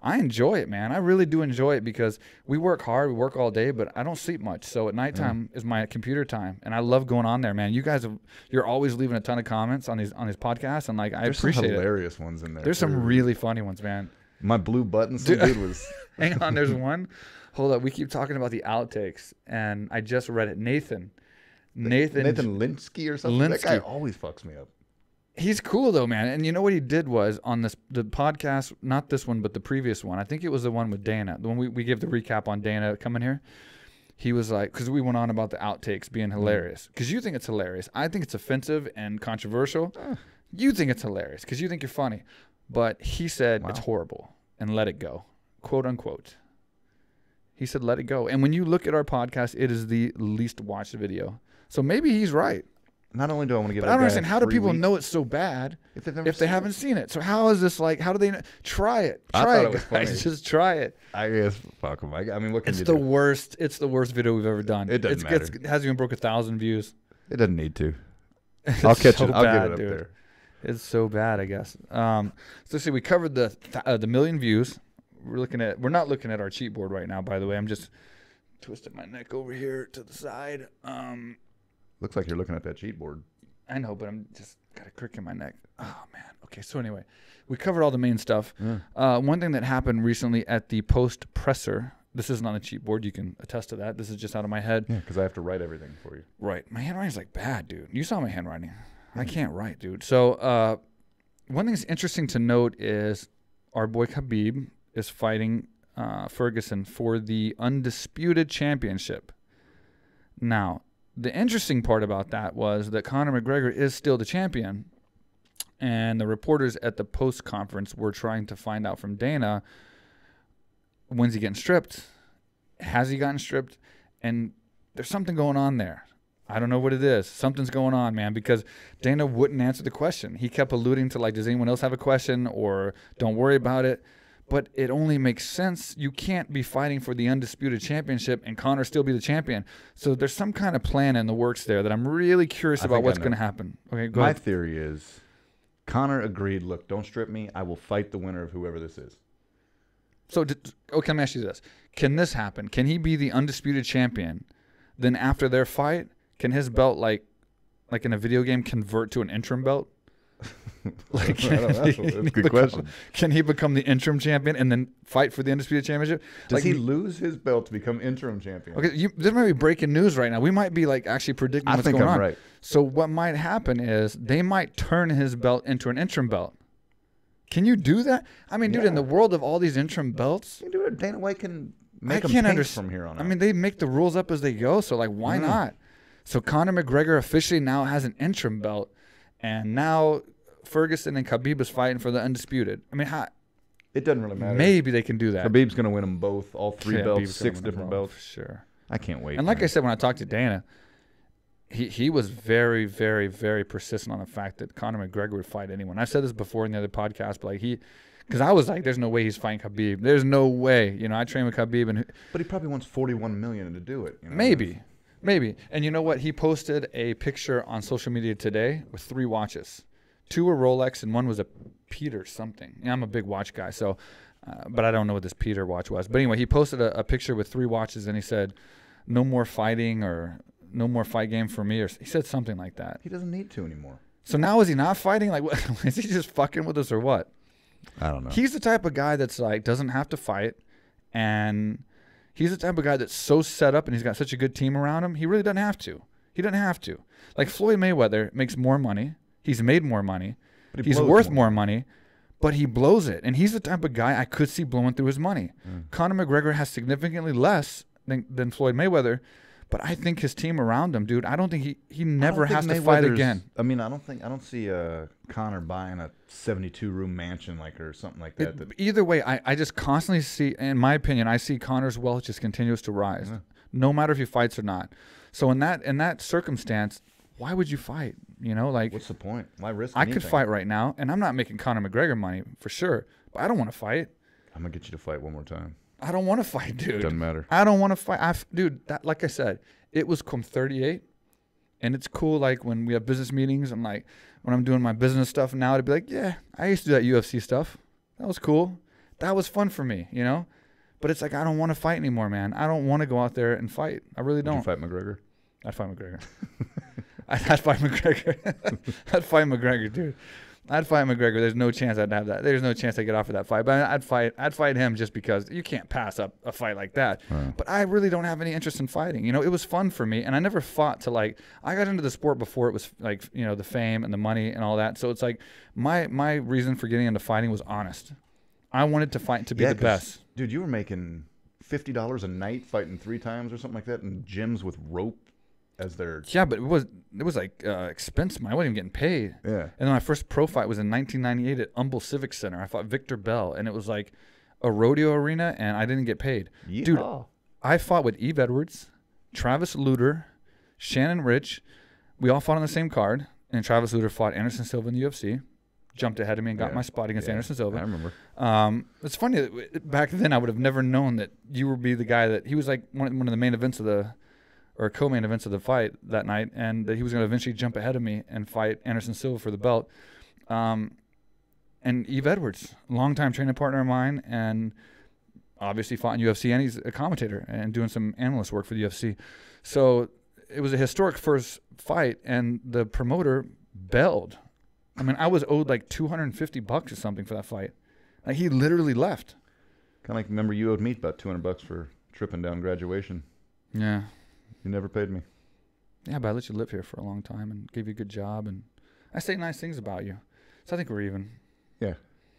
I enjoy it, man. I really do enjoy it because we work hard, we work all day, but I don't sleep much. So at nighttime is my computer time, and I love going on there, man. You guys you're always leaving a ton of comments on these podcasts, and like I appreciate it. There's some hilarious ones in there. There's some really funny ones, man. My blue button, dude was. Hang on, there's one. Hold up, we keep talking about the outtakes, and I just read it. Nathan Linsky or something. That guy always fucks me up. He's cool though, man. And you know what he did was on the podcast, not this one, but the previous one. I think it was the one with Dana. The one we gave the recap on Dana coming here. He was like, because we went on about the outtakes being hilarious. Because you think it's hilarious. I think it's offensive and controversial. You think it's hilarious because you think you're funny. But he said it's horrible and let it go, quote unquote. He said let it go. And when you look at our podcast, it is the least watched video. So maybe he's right. Not only do I want to get, but I don't understand, how do people know it's so bad if they haven't seen it? So how is this like? How do they know? Try it? Try it, guys. Just try it. I guess fuck them. I mean, what can it's you the do? worst. It's the worst video we've ever done. It doesn't matter. It hasn't even broke 1,000 views. It doesn't need to. I'll catch it. I'll get it up dude. there. It's so bad, I guess. So see, we covered the million views. We're not looking at our cheat board right now, by the way. I'm just twisting my neck over here to the side. Looks like you're looking at that cheat board. I know, but I'm just got a crick in my neck. Oh, man. Okay, so anyway, we covered all the main stuff. Yeah. One thing that happened recently at the post presser, this isn't on the cheat board. You can attest to that. This is just out of my head. Yeah, because I have to write everything for you. Right. My handwriting's like bad, dude. You saw my handwriting. I can't write, dude. So one thing that's interesting to note is our boy Khabib is fighting Ferguson for the undisputed championship. Now, the interesting part about that was that Conor McGregor is still the champion, and the reporters at the post-conference were trying to find out from Dana, when's he getting stripped? Has he gotten stripped? And there's something going on there. I don't know what it is. Something's going on, man, because Dana wouldn't answer the question. He kept alluding to, like, does anyone else have a question, or don't worry about it. But it only makes sense. You can't be fighting for the undisputed championship and Conor still be the champion. So there's some kind of plan in the works there that I'm really curious about what's going to happen. Okay, go ahead. My theory is Conor agreed, look, don't strip me. I will fight the winner of whoever this is. So, let me ask you this. Can this happen? Can he be the undisputed champion? Then after their fight, can his belt, like in a video game, convert to an interim belt? Like, that's a good question. Can he become the interim champion and then fight for the undisputed championship? Does he lose his belt to become interim champion? Okay, this might be breaking news right now. We might be like actually predicting what's going on. Right. So what might happen is they might turn his belt into an interim belt. Can you do that? I mean, dude, in the world of all these interim belts, you can do it. Dana White can make them pink from here on out. I mean, they make the rules up as they go, so like, why not? So Conor McGregor officially now has an interim belt, and now Ferguson and Khabib is fighting for the undisputed. I mean, it doesn't really matter. Maybe they can do that. Khabib's going to win them both, all 3 belts, 6 different belts. Sure. I can't wait. And like I said, when I talked to Dana, he was very, very, very persistent on the fact that Conor McGregor would fight anyone. I've said this before in the other podcast, but like because I was like, there's no way he's fighting Khabib. There's no way. You know, I train with Khabib. But he probably wants $41 million to do it. You know? Maybe. And you know what? He posted a picture on social media today with 3 watches. 2 were Rolex and 1 was a Peter something. Yeah, I'm a big watch guy, so, but I don't know what this Peter watch was. But anyway, he posted a picture with 3 watches, and he said, no more fighting or no more fight game for me. Or he said something like that. He doesn't need to anymore. So now is he not fighting? Like, what, is he just fucking with us or what? I don't know. He's the type of guy that's like, doesn't have to fight, and he's the type of guy that's so set up and he's got such a good team around him, he really doesn't have to. He doesn't have to. Like Floyd Mayweather makes more money. He's made more money. He's worth more money, but he blows it. And he's the type of guy I could see blowing through his money. Conor McGregor has significantly less than Floyd Mayweather, but I think his team around him, dude, I don't think he never has to fight again. I mean, I don't see Conor buying a 72-room mansion or something like that. Either way, I just constantly see, in my opinion, I see Conor's wealth just continues to rise, no matter if he fights or not. So in that circumstance, why would you fight? You know, like, what's the point? Why risk anything? I could fight right now, and I'm not making Conor McGregor money for sure, but I don't want to fight. I'm gonna get you to fight one more time. I don't want to fight, dude. Doesn't matter. I don't want to fight. Dude, like I said, it was come 38, and it's cool. Like when we have business meetings, and like when I'm doing my business stuff now, to be like, yeah, I used to do that UFC stuff. That was cool. That was fun for me, you know. But it's like I don't want to fight anymore, man. I don't want to go out there and fight. I really don't. Would you fight McGregor? I'd fight McGregor. I'd fight McGregor. I'd fight McGregor, dude. I'd fight McGregor. There's no chance I'd have that. There's no chance I get off of that fight. But I'd fight him just because you can't pass up a fight like that. But I really don't have any interest in fighting. You know, it was fun for me, and I never fought to like. I got into the sport before it was like, you know, the fame and the money and all that. So it's like my reason for getting into fighting was honest. I wanted to fight to be the best. Dude, you were making $50 a night fighting 3 times or something like that in gyms with rope. Yeah, but it was like expense money. I wasn't even getting paid. Yeah. And then my first pro fight was in 1998 at Humble Civic Center. I fought Victor Bell, and it was like a rodeo arena, and I didn't get paid. Yeehaw. Dude, I fought with Eve Edwards, Travis Lutter, Shannon Rich. We all fought on the same card, and Travis Lutter fought Anderson Silva in the UFC. Jumped ahead of me and got my spot against Anderson Silva. I remember. It's funny that back then I would have never known that you would be the guy that he was like one of the main events of or co-main events of the fight that night, and that he was going to eventually jump ahead of me and fight Anderson Silva for the belt. And Eve Edwards, longtime training partner of mine, and obviously fought in UFC, and he's a commentator and doing some analyst work for the UFC. So it was a historic first fight, and the promoter bailed. I mean, I was owed like $250 or something for that fight. Like, he literally left. Kind of like, remember you owed me about $200 for tripping down graduation. Yeah. You never paid me. Yeah, but I let you live here for a long time and gave you a good job, and I say nice things about you. So I think we're even. Yeah.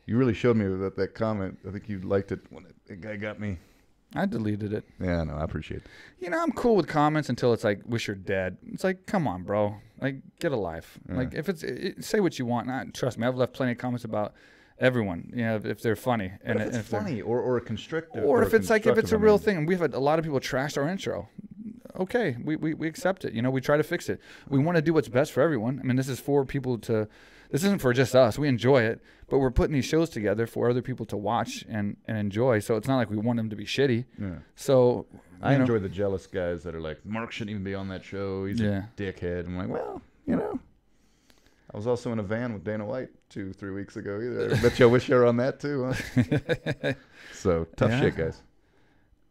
You really showed me that comment. I think you liked it when that guy got me. I deleted it. Yeah, no, I appreciate it. You know, I'm cool with comments until it's like, wish you're dead. It's like, come on, bro. Like, get a life. Yeah. Like, if say what you want. Trust me, I've left plenty of comments about everyone, you know, if they're funny. And if it's funny or constrictive. Or if it's like, if it's a real thing. And we've had a lot of people trash our intro. Okay, we accept it. You know, we try to fix it. We want to do what's best for everyone. I mean, this is for people to, this isn't for just us. We enjoy it, but we're putting these shows together for other people to watch and enjoy. So it's not like we want them to be shitty. Yeah. So I enjoy the jealous guys that are like, Mark shouldn't even be on that show. He's a dickhead. I'm like, well, you know. I was also in a van with Dana White 2-3 weeks ago either. I bet you I wish you were on that too, huh? So tough shit, guys.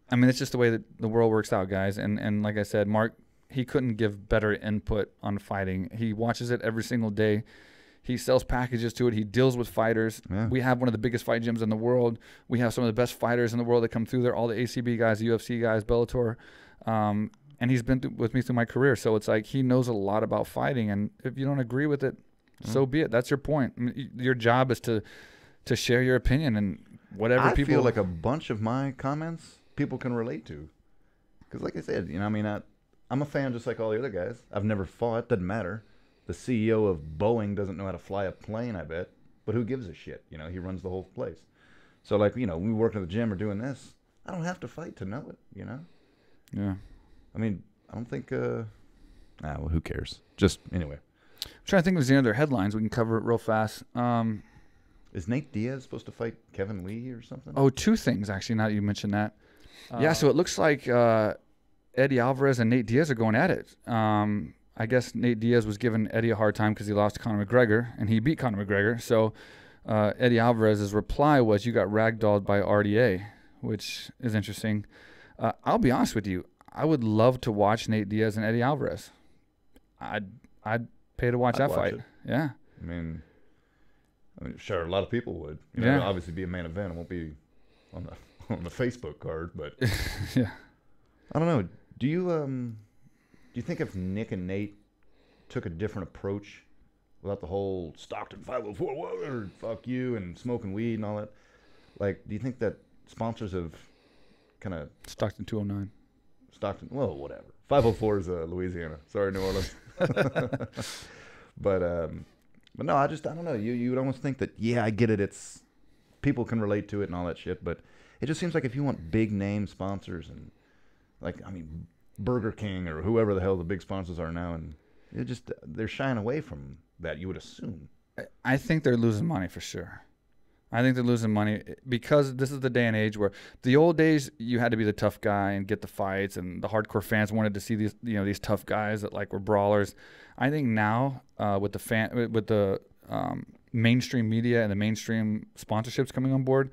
I mean, it's just the way that the world works out, guys. And like I said, Mark, he couldn't give better input on fighting. He watches it every single day. He sells packages to it. He deals with fighters. Yeah. We have one of the biggest fight gyms in the world. We have some of the best fighters in the world that come through there, all the ACB guys, the UFC guys, Bellator. And he's been with me through my career. So it's like he knows a lot about fighting. And if you don't agree with it, so be it. That's your point. I mean, your job is to to share your opinion and whatever I people. feel like a bunch of my comments people can relate to. Because like I said, you know, I mean, I'm a fan just like all the other guys. I've never fought. Doesn't matter. The CEO of Boeing doesn't know how to fly a plane, I bet. But who gives a shit? You know, he runs the whole place. So, like, you know, when we work in the gym or doing this, I don't have to fight to know it, you know? Yeah. I mean, I don't think, well, who cares? Just, anyway. I'm trying to think of any other headlines. We can cover it real fast. Is Nate Diaz supposed to fight Kevin Lee or something? Oh, two things, actually, now that you mentioned that. Yeah, so it looks like Eddie Alvarez and Nate Diaz are going at it. I guess Nate Diaz was giving Eddie a hard time because he lost to Conor McGregor, and he beat Conor McGregor. So Eddie Alvarez's reply was, "You got ragdolled by RDA," which is interesting. I'll be honest with you. I would love to watch Nate Diaz and Eddie Alvarez. I'd pay to watch that fight. It. Yeah. I mean, sure, a lot of people would. You know, it'll obviously be a main event. It won't be on the Facebook card, but yeah. I don't know. Do you think if Nick and Nate took a different approach without the whole Stockton 504 or fuck you and smoking weed and all that, like, do you think that sponsors have kind of Stockton 209. Stockton, well, whatever. 504 is Louisiana. Sorry, New Orleans. But no, I don't know. You would almost think that, yeah, I get it. It's people can relate to it and all that shit, but it just seems like if you want big name sponsors and, like, I mean, Burger King or whoever the hell the big sponsors are now, and they're shying away from that, you would assume. I think they're losing money for sure. I think they're losing money because this is the day and age where the old days you had to be the tough guy and get the fights, and the hardcore fans wanted to see these tough guys that like were brawlers. I think now with the mainstream media and the mainstream sponsorships coming on board,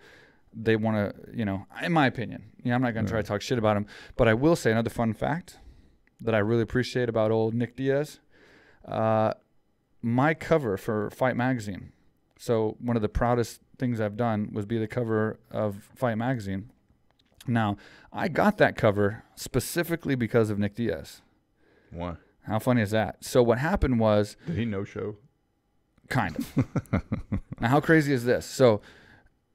they want to, in my opinion, I'm not going to try to talk shit about him, but I will say another fun fact that I really appreciate about old Nick Diaz. My cover for Fight Magazine. So one of the proudest things I've done was be the cover of Fight Magazine. Now, I got that cover specifically because of Nick Diaz. Why? How funny is that? So what happened was... Did he no-show? Kind of. Now, how crazy is this? So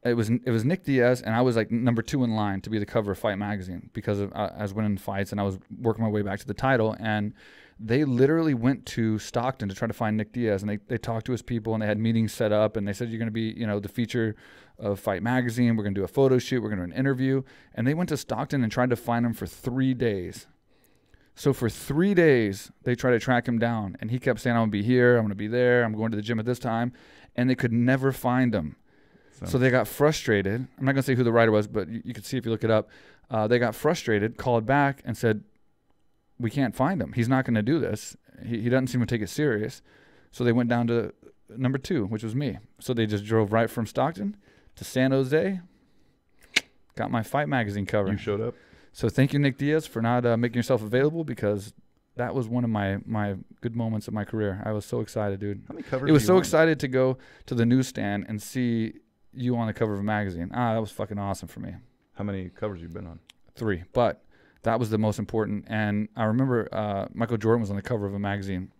it was Nick Diaz, and I was like number 2 in line to be the cover of Fight Magazine because I was winning fights, and I was working my way back to the title, and they literally went to Stockton to try to find Nick Diaz, and they talked to his people, and they had meetings set up, and they said, you're going to be, the feature of Fight Magazine. We're going to do a photo shoot. We're going to do an interview. And they went to Stockton and tried to find him for 3 days. So for 3 days, they tried to track him down, and he kept saying, I'm going to be here. I'm going to be there. I'm going to the gym at this time. And they could never find him. So they got frustrated. I'm not going to say who the writer was, but you could see if you look it up. They got frustrated, called back, and said, we can't find him. He's not going to do this. He doesn't seem to take it serious. So they went down to number 2, which was me. So they just drove right from Stockton to San Jose. Got my Fight Magazine cover. You showed up. So thank you, Nick Diaz, for not making yourself available, because that was one of my good moments of my career. I was so excited, dude. How many covers? It was so excited to go to the newsstand and see you on the cover of a magazine. That was fucking awesome for me. How many covers you been on? 3, but that was the most important. And I remember Michael Jordan was on the cover of a magazine.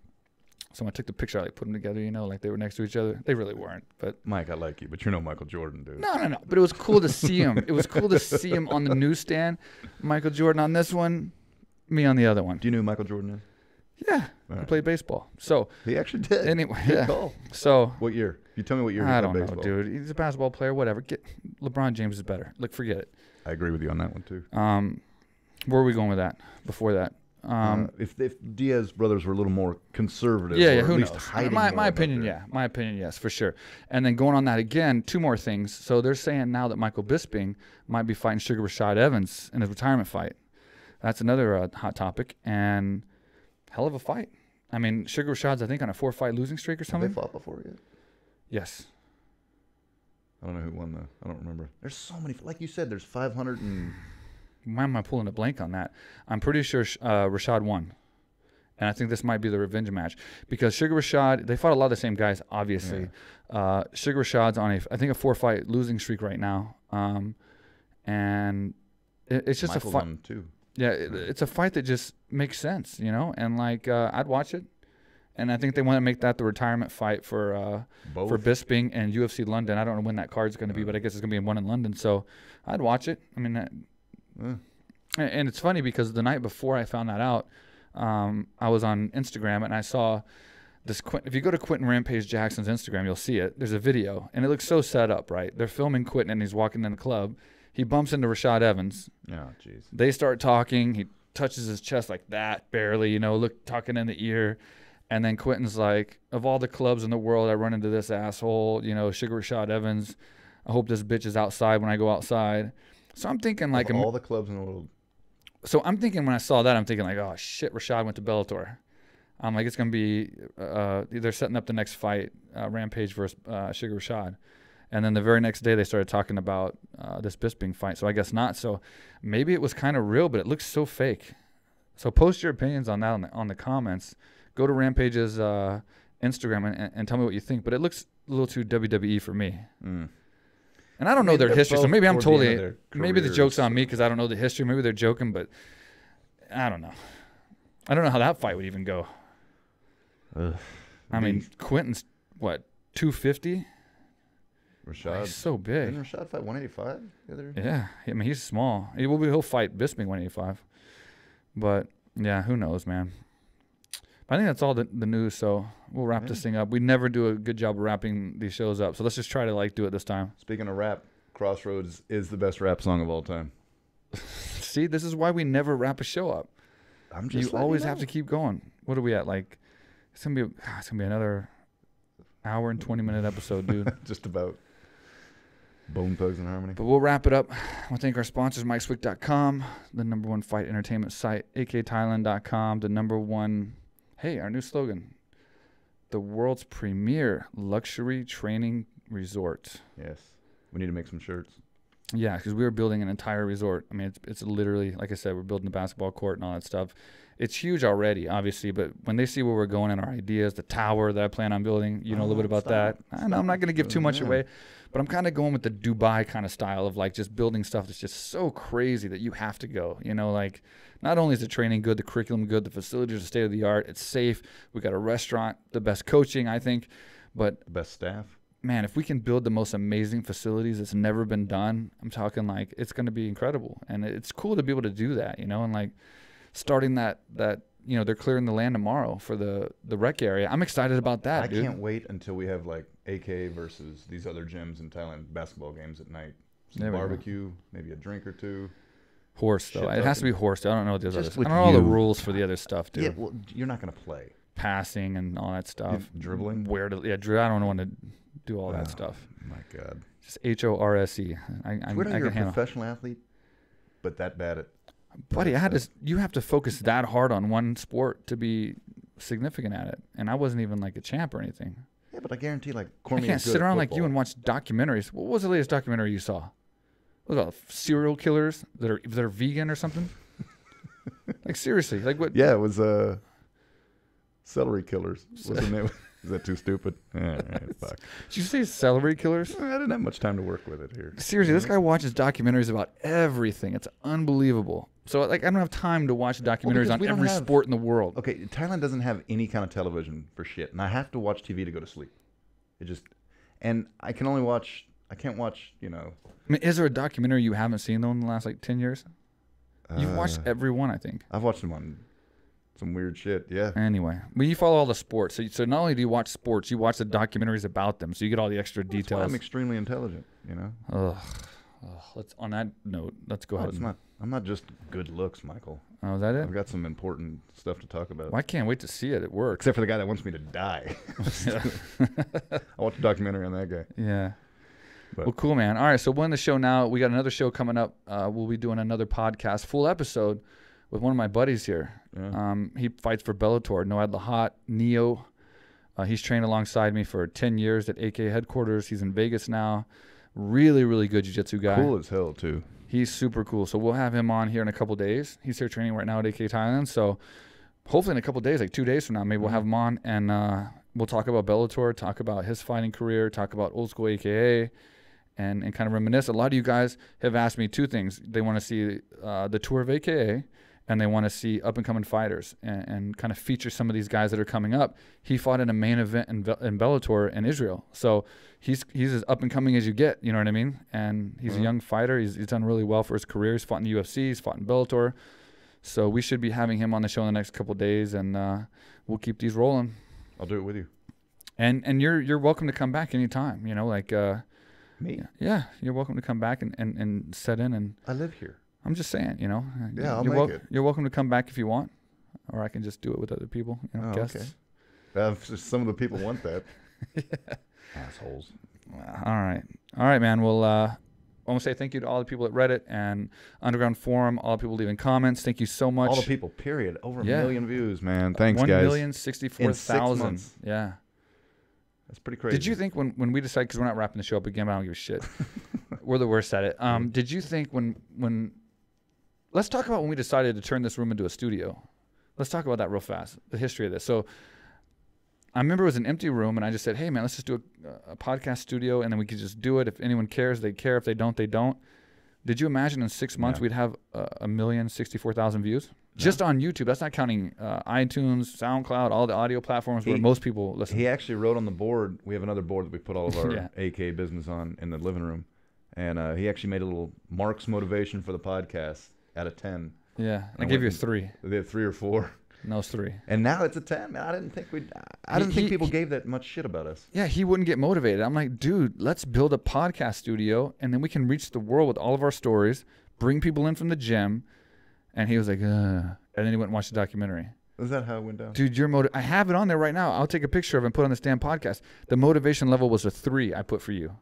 So I took the picture, I put them together, like they were next to each other. They really weren't, but Mike, I like you, but you're no Michael Jordan, dude. No. But it was cool to see him. It was cool to see him on the newsstand. Michael Jordan on this one, me on the other one. Do you know who Michael Jordan is? Yeah, I played baseball. So he actually did. Anyway, Good call. So what year? You tell me what year. I don't know, baseball. dude. He's a basketball player. Whatever. LeBron James is better. Look, forget it. I agree with you on that one too. Where are we going with that? Before that, if Diaz brothers were a little more conservative, yeah, or who at least knows? hiding My opinion, yeah. My opinion, yes, for sure. And then going on that again, 2 more things. So they're saying now that Michael Bisping might be fighting Sugar Rashad Evans in his retirement fight. That's another hot topic, and hell of a fight. I mean, Sugar Rashad's, I think, on a 4-fight losing streak or something. Have they fought before yet? Yes. I don't know who won I don't remember. There's so many. Like you said, there's 500 and... Why am I pulling a blank on that? I'm pretty sure Rashad won. And I think this might be the revenge match. Because Sugar Rashad, they fought a lot of the same guys, obviously. Yeah. Sugar Rashad's on I think a 4-fight losing streak right now. And it's just Michael's a fight. on too. Yeah, it's a fight that just makes sense, And like, I'd watch it. And I think they want to make that the retirement fight for Bisping and UFC London. I don't know when that card's going to be, but I guess it's going to be one in London. So I'd watch it. I mean, and it's funny because the night before I found that out, I was on Instagram and I saw this. If you go to Quentin Rampage Jackson's Instagram, you'll see it. There's a video, and it looks so set up, right? They're filming Quentin, and he's walking in the club. He bumps into Rashad Evans. Oh, jeez. They start talking. He touches his chest like that, barely, talking in the ear. And then Quentin's like, of all the clubs in the world, I run into this asshole, Sugar Rashad Evans. I hope this bitch is outside when I go outside. So I'm thinking like... Of all the clubs in the world. So I'm thinking when I saw that, I'm thinking like, oh, shit, Rashad went to Bellator. I'm like, it's going to be... they're setting up the next fight, Rampage versus Sugar Rashad. And then the very next day, they started talking about this Bisping fight. So I guess not. So maybe it was kind of real, but it looks so fake. So post your opinions on that on the comments. Go to Rampage's Instagram and tell me what you think. But it looks a little too WWE for me. And I don't know their history, so maybe I'm totally... Maybe the joke's on me because I don't know the history. Maybe they're joking, but I don't know. I don't know how that fight would even go. I mean, Quentin's, what, 250? Rashad. He's so big. Didn't Rashad fight 185? Yeah. I mean, he's small. He'll fight Bisping 185. But, yeah, who knows, man. I think that's all the news, so we'll wrap this thing up. We never do a good job of wrapping these shows up, so let's just try to do it this time. Speaking of rap, Crossroads is the best rap song of all time. See, this is why we never wrap a show up. You always have to keep going. What are we at? It's gonna be another hour and 20-minute episode, dude. Just about. Bone Thugs and Harmony. But we'll wrap it up. I want to thank our sponsors, MikeSwick.com, the #1 fight entertainment site, AKA Thailand.com, the #1. Hey, our new slogan, the world's premier luxury training resort. Yes. We need to make some shirts. Yeah, because we were building an entire resort. I mean, it's literally, like I said, we're building a basketball court and all that stuff. It's huge already, obviously, but when they see where we're going and our ideas, the tower that I plan on building, know a little bit about that. I know I'm not going to give too much away, but I'm kind of going with the Dubai kind of style of just building stuff that's just so crazy that you have to go. Not only is the training good, the curriculum good, the facilities are state of the art, it's safe. We got a restaurant, the best coaching, I think, but the best staff. Man, if we can build the most amazing facilities that's never been done, I'm talking it's going to be incredible. And it's cool to be able to do that, and starting that they're clearing the land tomorrow for the rec area. I'm excited about that, dude. I can't wait until we have AKA versus these other gyms in Thailand basketball games at night. Some barbecue, maybe a drink or two. Horse, though. It has to be horse. I don't know what the others. I don't know all the rules for the other stuff, dude. Yeah, well, you're not going to play. Passing and all that stuff. Dribbling? I don't want to do all that stuff. My God. Just HORSE. You're a professional athlete, but that bad at... Buddy, you have to focus that hard on one sport to be significant at it. And I wasn't even a champ or anything. Yeah, but I guarantee Cormier I can't sit around like you and watch documentaries. What was the latest documentary you saw? What was it, serial killers that are vegan or something? Seriously, what? Yeah, it was celery killers. What's the name? Is that too stupid? All right, fuck. Did you say celery killers? I didn't have much time to work with it here. Seriously, this guy watches documentaries about everything. It's unbelievable. So I don't have time to watch documentaries on every sport in the world. Okay, Thailand doesn't have any kind of television for shit, and I have to watch TV to go to sleep. And I can only watch. I can't watch. I mean, is there a documentary you haven't seen though in the last 10 years? You've watched every one, I think. I've watched them on some weird shit. Yeah. Anyway, you follow all the sports, so not only do you watch sports, you watch the documentaries about them, so you get all the extra details. That's why I'm extremely intelligent. On that note, let's go ahead. I'm not just good looks, Michael. Oh, is that it? I've got some important stuff to talk about. Well, I can't wait to see it. It works. Except for the guy that wants me to die. I watched a documentary on that guy. Yeah. Well, cool, man. All right, so we'll end the show now. We got another show coming up. We'll be doing another podcast, full episode, with one of my buddies here. Yeah. He fights for Bellator, Noad Lahat, Neo. He's trained alongside me for 10 years at AKA headquarters. He's in Vegas now. Really, really good jiu-jitsu guy. Cool as hell, too. He's super cool. So we'll have him on here in a couple days. He's here training right now at AKA Thailand. So hopefully in a couple days, 2 days from now, maybe we'll have him on, and we'll talk about Bellator, talk about his fighting career, talk about old school AKA, and kind of reminisce. A lot of you guys have asked me two things. They want to see the tour of AKA, and they want to see up-and-coming fighters and kind of feature some of these guys that are coming up. He fought in a main event in Bellator in Israel. So he's as up-and-coming as you get, you know what I mean? And he's a young fighter. He's done really well for his career. He's fought in the UFC. He's fought in Bellator. So we should be having him on the show in the next couple of days, and we'll keep these rolling. I'll do it with you. And you're welcome to come back anytime, you know, like me? Yeah, you're welcome to come back and set in. And I live here. I'm just saying, you know. Yeah, I'll make it. You're welcome to come back if you want, or I can just do it with other people, you know, guests. Okay. Some of the people want that. Assholes. All right, man. Well, I want to say thank you to all the people at Reddit and Underground Forum, all the people leaving comments. Thank you so much. All the people, period. Over 1 million views, man. Thanks, guys. 1,064,000. Yeah. That's pretty crazy. Did you think when we decided, because we're not wrapping the show up again, but I don't give a shit. We're the worst at it. Did you think when let's talk about when we decided to turn this room into a studio. Let's talk about that real fast, the history of this. So I remember it was an empty room, and I just said, hey, man, let's just do a podcast studio, and then we could just do it. If anyone cares, they care. If they don't, they don't. Did you imagine in 6 months we'd have 1,064,000 views? Just on YouTube. That's not counting iTunes, SoundCloud, all the audio platforms where most people listen. He actually wrote on the board. We have another board that we put all of our AKA business on in the living room. And he actually made a little Mark's motivation for the podcast out of 10. Yeah, I gave you a 3. They had 3 or 4. No, it's 3. And now it's a 10. Man, I didn't think people gave that much shit about us. Yeah, he wouldn't get motivated. I'm like, dude, let's build a podcast studio, and then we can reach the world with all of our stories, bring people in from the gym. And he was like, and then he went and watched the documentary. Is that how it went down? Dude, I have it on there right now. I'll take a picture of it and put it on this damn podcast. The motivation level was a 3 I put for you.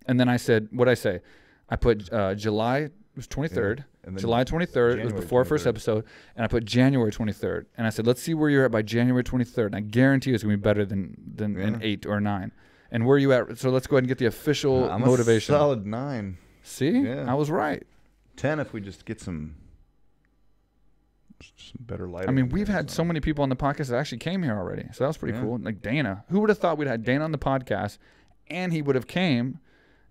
And then I said, what'd I say? I put July, it was 23rd. Yeah. July 23rd, it was before our first episode. And I put January 23rd. And I said, let's see where you're at by January 23rd. And I guarantee you it's going to be better than an 8 or 9. And where are you at? So let's go ahead and get the official motivation. I'm a solid 9. See? Yeah. I was right. 10 if we just get some better lighting. I mean, we've had so many people on the podcast that actually came here already. So that was pretty cool. Like Dana. Who would have thought we'd had Dana on the podcast, and he would have came,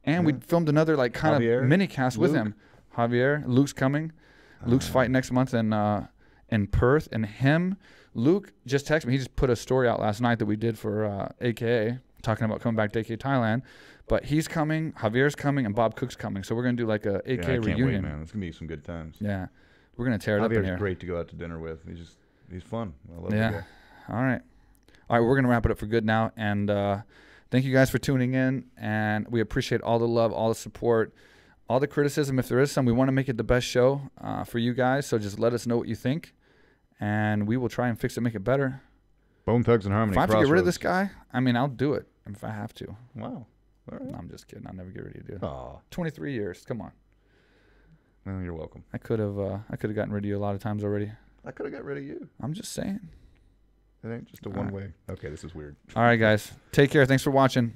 and we'd filmed another like kind of mini cast with him. Javier. Luke's coming. Luke's fighting next month in Perth. And Luke just texted me. He just put a story out last night that we did for AKA, talking about coming back to AKA Thailand. But he's coming, Javier's coming, and Bob Cook's coming. So we're going to do like a AKA reunion. Wait, man. It's going to be some good times. Yeah. We're going to tear it up in here. Javier's great to go out to dinner with. He's fun. I love the guy. All right, we're going to wrap it up for good now. And thank you guys for tuning in. And we appreciate all the love, all the support, all the criticism. If there is some, we want to make it the best show for you guys. So just let us know what you think. And we will try and fix it, make it better. Bone Thugs and Harmony. If I have to get rid of this guy, I mean, I'll do it if I have to. Wow. All right. No, I'm just kidding. I'll never get rid of you, dude. Aw. 23 years. Come on. Well, you're welcome. I could have gotten rid of you a lot of times already. I could have got rid of you. I'm just saying. It ain't just a one way. Okay, this is weird. All right, guys. Take care. Thanks for watching.